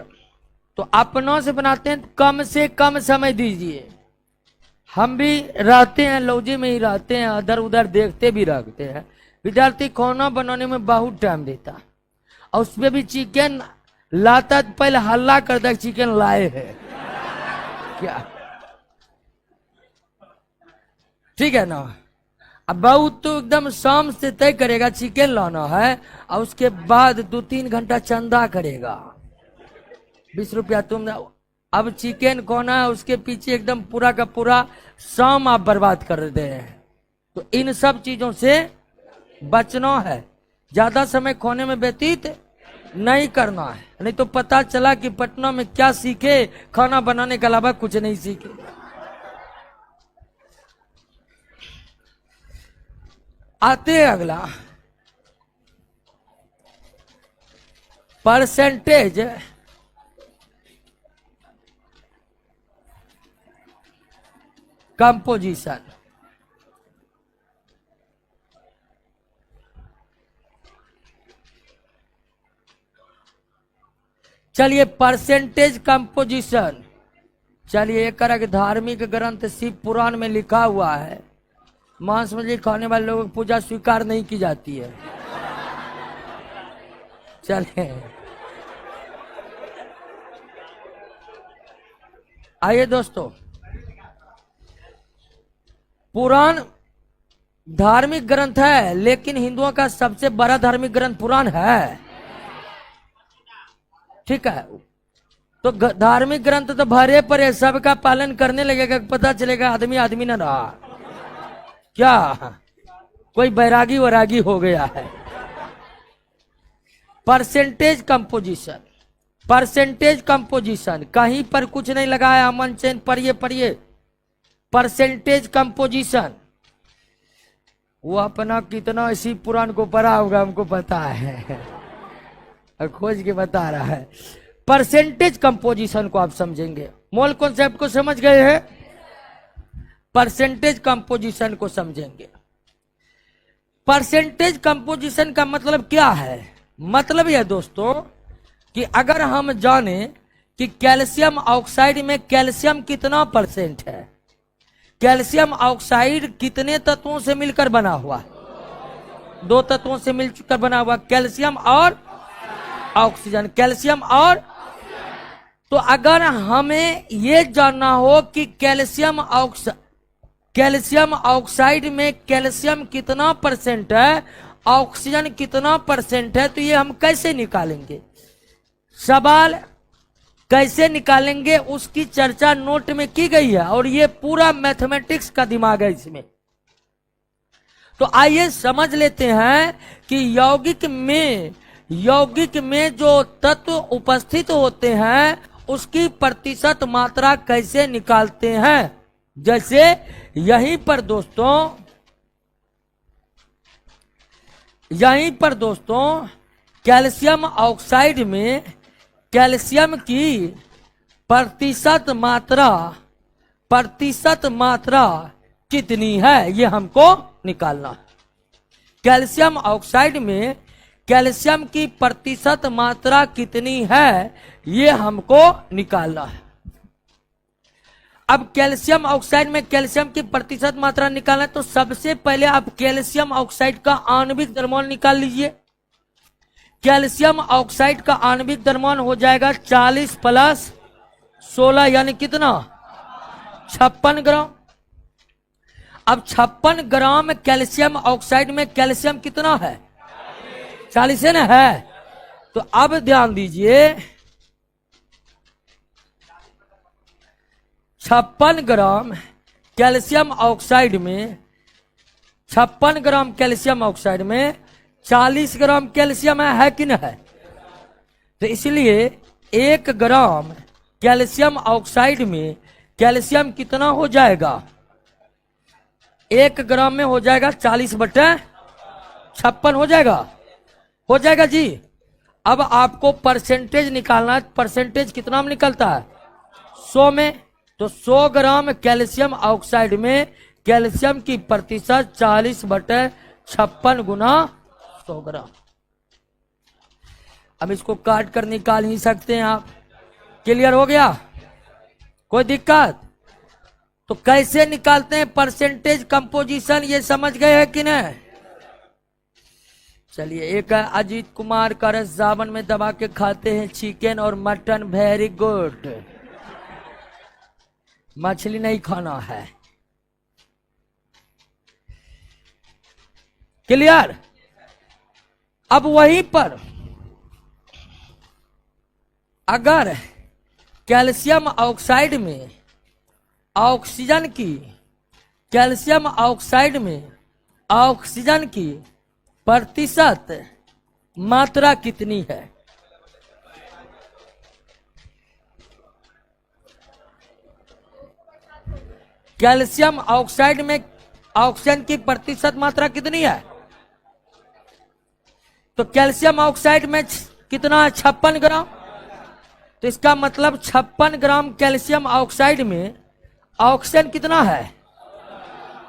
तो अपनों से बनाते हैं, कम से कम समय दीजिए। हम भी रहते हैं लौजी में ही रहते हैं, इधर उधर देखते भी रहते हैं। विद्यार्थी खाना बनाने में बहुत टाइम देता, और उसमें भी चिकन लाता तो पहले हल्ला करता चिकन लाए है क्या? ठीक है ना? अब बहुत तो एकदम शाम से तय करेगा चिकन लाना है, और उसके बाद 2-3 घंटा चंदा करेगा, 20 रुपया तुम। अब चिकन खाना है, उसके पीछे एकदम पूरा का पूरा शाम आप बर्बाद कर देते हैं। तो इन सब चीजों से बचना है, ज्यादा समय खाने में व्यतीत नहीं करना है। नहीं तो पता चला कि पटना में क्या सीखे, खाना बनाने के अलावा कुछ नहीं सीखे। आते हैं अगला, परसेंटेज कंपोजिशन। चलिए परसेंटेज कंपोजिशन, चलिए एक तरह के धार्मिक ग्रंथ शिव पुराण में लिखा हुआ है, मांस मछली खाने वाले लोगों की पूजा स्वीकार नहीं की जाती है। चलिए आइए दोस्तों, पुराण धार्मिक ग्रंथ है, लेकिन हिंदुओं का सबसे बड़ा धार्मिक ग्रंथ पुराण है। ठीक है, तो धार्मिक ग्रंथ तो भरे पड़े, सबका पालन करने लगेगा, पता चलेगा आदमी आदमी ना रहा क्या, कोई बैरागी वैरागी हो गया है। परसेंटेज कंपोजिशन, परसेंटेज कंपोजिशन, कहीं पर कुछ नहीं लगाया, अमन चैन पढ़िए पढ़िए। परसेंटेज कंपोजिशन, वो अपना कितना इसी पुराण को पढ़ा होगा, हमको पता है, खोज के बता रहा है। परसेंटेज कंपोजिशन को आप समझेंगे, मोल कॉन्सेप्ट को समझ गए हैं, परसेंटेज कंपोजिशन को समझेंगे। परसेंटेज कंपोजिशन का मतलब क्या है? मतलब यह दोस्तों कि अगर हम जाने कि कैल्शियम ऑक्साइड में कैल्शियम कितना परसेंट है, कैल्शियम ऑक्साइड कितने तत्वों से मिलकर बना हुआ है? 2 तत्वों से मिलकर बना हुआ, कैल्शियम और ऑक्सीजन, कैल्शियम और, तो अगर हमें ये जानना हो कि कैल्शियम ऑक्साइड में कैल्शियम कितना परसेंट है, ऑक्सीजन कितना परसेंट है, तो ये हम कैसे निकालेंगे? सवाल कैसे निकालेंगे उसकी चर्चा नोट में की गई है, और ये पूरा मैथमेटिक्स का दिमाग है इसमें। तो आइए समझ लेते हैं कि यौगिक में जो तत्व उपस्थित होते हैं उसकी प्रतिशत मात्रा कैसे निकालते हैं। जैसे यहीं पर दोस्तों कैल्शियम ऑक्साइड में कैल्शियम की प्रतिशत मात्रा कितनी है, ये हमको निकालना है। कैल्शियम ऑक्साइड में कैल्शियम की प्रतिशत मात्रा कितनी है, ये हमको निकालना है। अब कैल्शियम ऑक्साइड में कैल्शियम की प्रतिशत मात्रा निकालना है, तो सबसे पहले आप कैल्शियम ऑक्साइड का आणविक द्रव्यमान निकाल लीजिए। कैल्शियम ऑक्साइड का आणविक द्रव्यमान हो जाएगा 40 + 16 यानी कितना, 56 ग्राम। अब 56 ग्राम कैल्शियम ऑक्साइड में कैल्शियम कितना है, 40 है ना, है। तो अब ध्यान दीजिए 56 ग्राम कैल्शियम ऑक्साइड में 56 ग्राम कैल्शियम ऑक्साइड में 40 ग्राम कैल्शियम है कि नहीं है। तो इसलिए 1 ग्राम कैल्शियम ऑक्साइड में कैल्शियम कितना हो जाएगा, 1 ग्राम में हो जाएगा 40/56 हो जाएगा जी। अब आपको परसेंटेज निकालना है, परसेंटेज कितना में निकलता है, 100 में। तो 100 ग्राम कैल्शियम ऑक्साइड में कैल्शियम की प्रतिशत 40/56 गुना 100 ग्राम। अब इसको काट कर निकाल ही सकते हैं आप। क्लियर हो गया, कोई दिक्कत? तो कैसे निकालते हैं परसेंटेज कंपोजिशन, ये समझ गए हैं कि नहीं? चलिए, एक है अजीत कुमार का रस सावन में दबा के खाते हैं चिकन और मटन, वेरी गुड। मछली नहीं खाना है। क्लियर? अब वहीं पर अगर कैल्शियम ऑक्साइड में कैल्शियम ऑक्साइड में ऑक्सीजन की प्रतिशत मात्रा कितनी है, कैल्शियम ऑक्साइड में ऑक्सीजन की प्रतिशत मात्रा कितनी है? तो कैल्शियम ऑक्साइड में कितना है, 56 ग्राम। तो इसका मतलब 56 ग्राम कैल्शियम ऑक्साइड में ऑक्सीजन कितना है,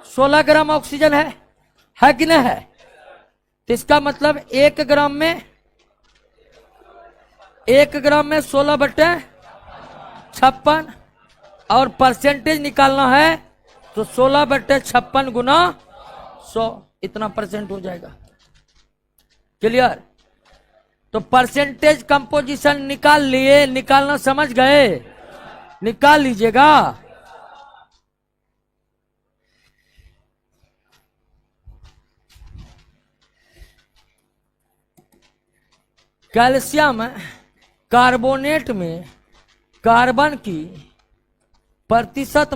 16 ग्राम ऑक्सीजन है कि नहीं है? तो इसका मतलब 1 ग्राम में 16/56 और परसेंटेज निकालना है तो 16/56 गुना 100, इतना परसेंट हो जाएगा। क्लियर? तो परसेंटेज कंपोजिशन निकालना समझ गए, निकाल लीजिएगा। कैल्शियम कार्बोनेट में कार्बन की प्रतिशत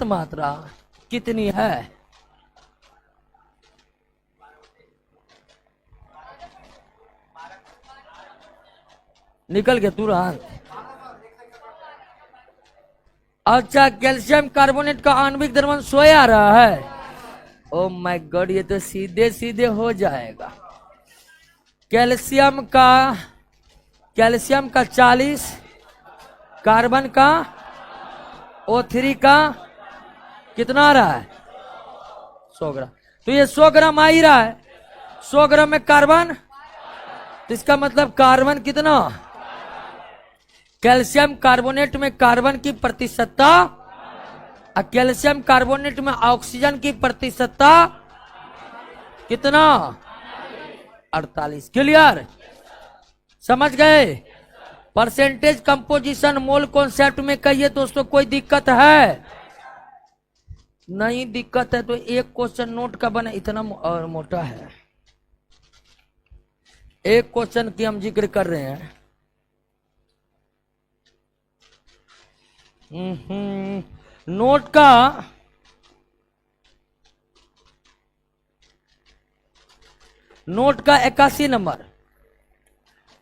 मात्रा कितनी है? निकल गया तुरंत। अच्छा, कैल्शियम कार्बोनेट का आणविक द्रव्यमान 100 आ रहा है। ओ माय गॉड, ये तो सीधे सीधे हो जाएगा। कैल्शियम का 40, कार्बन का O3 का कितना आ रहा है, 100 ग्राम। तो ये 100 ग्राम आ ही रहा है, 100 ग्राम में कार्बन, तो इसका मतलब कार्बन कितना, कैल्शियम कार्बोनेट में कार्बन की प्रतिशतता और कैल्शियम कार्बोनेट में ऑक्सीजन की प्रतिशतता कितना, 48। क्लियर, समझ गए। परसेंटेज कंपोजिशन मोल कॉन्सेप्ट में कहिए दोस्तों, कोई दिक्कत है? नहीं दिक्कत है तो एक क्वेश्चन नोट का बना, इतना मोटा है। एक क्वेश्चन की हम जिक्र कर रहे हैं। नोट का नोट का 81 नंबर,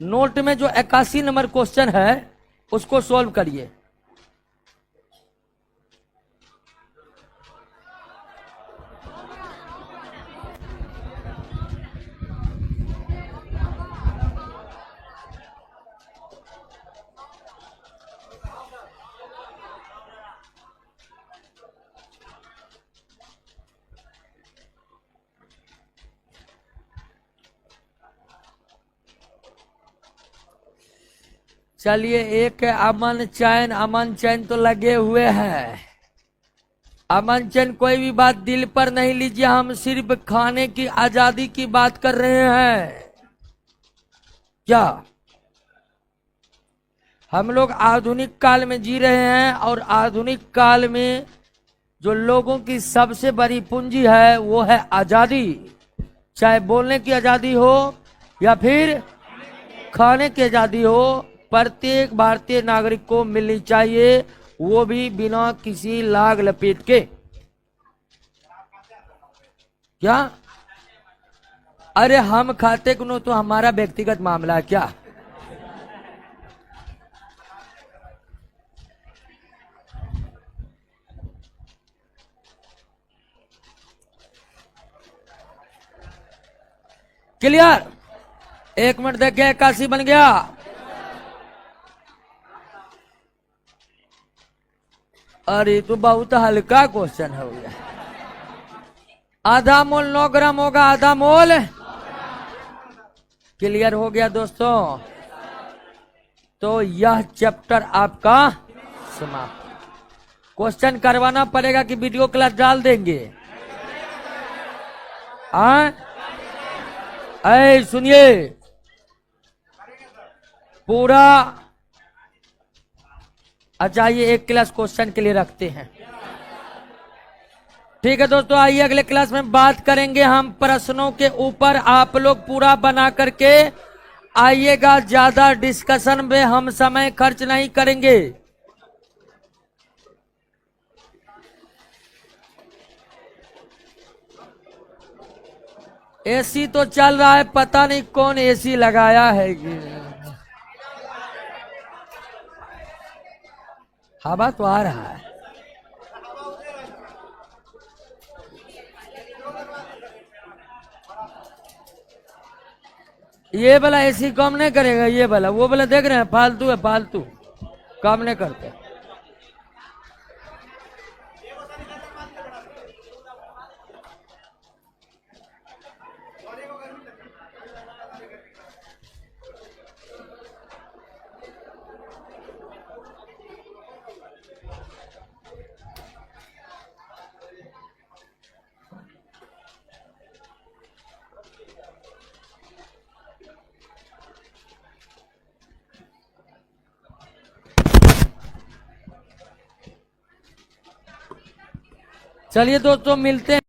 नोट में जो 81 नंबर क्वेश्चन है उसको सॉल्व करिए। चलिए, एक अमन चैन तो लगे हुए हैं। अमन चैन, कोई भी बात दिल पर नहीं लीजिए, हम सिर्फ खाने की आजादी की बात कर रहे हैं। क्या हम लोग आधुनिक काल में जी रहे हैं, और आधुनिक काल में जो लोगों की सबसे बड़ी पूंजी है वो है आजादी। चाहे बोलने की आजादी हो या फिर खाने की आजादी हो, प्रत्येक भारतीय नागरिक को मिलनी चाहिए, वो भी बिना किसी लाग लपेट के। क्या? अरे हम खाते क्यों, तो हमारा व्यक्तिगत मामला है क्या? क्लियर? एक मिनट देखिए, 81 बन गया। अरे तो बहुत हल्का क्वेश्चन हो गया। आधा मोल 9 ग्राम होगा, आधा मोल। क्लियर हो गया दोस्तों? तो यह चैप्टर आपका समाप्त। क्वेश्चन करवाना पड़ेगा कि वीडियो क्लास डाल देंगे? ऐ सुनिए, पूरा अच्छा, ये एक क्लास क्वेश्चन के लिए रखते हैं। ठीक है दोस्तों, आइए अगले क्लास में बात करेंगे हम प्रश्नों के ऊपर। आप लोग पूरा बना करके आइएगा, ज्यादा डिस्कशन में हम समय खर्च नहीं करेंगे। एसी तो चल रहा है, पता नहीं कौन एसी लगाया है। हवा तो आ रहा है। ये वाला एसी काम नहीं करेगा, ये वाला, वो वाला देख रहे हैं फालतू है, फालतू काम नहीं करते। चलिए दोस्तों, मिलते हैं।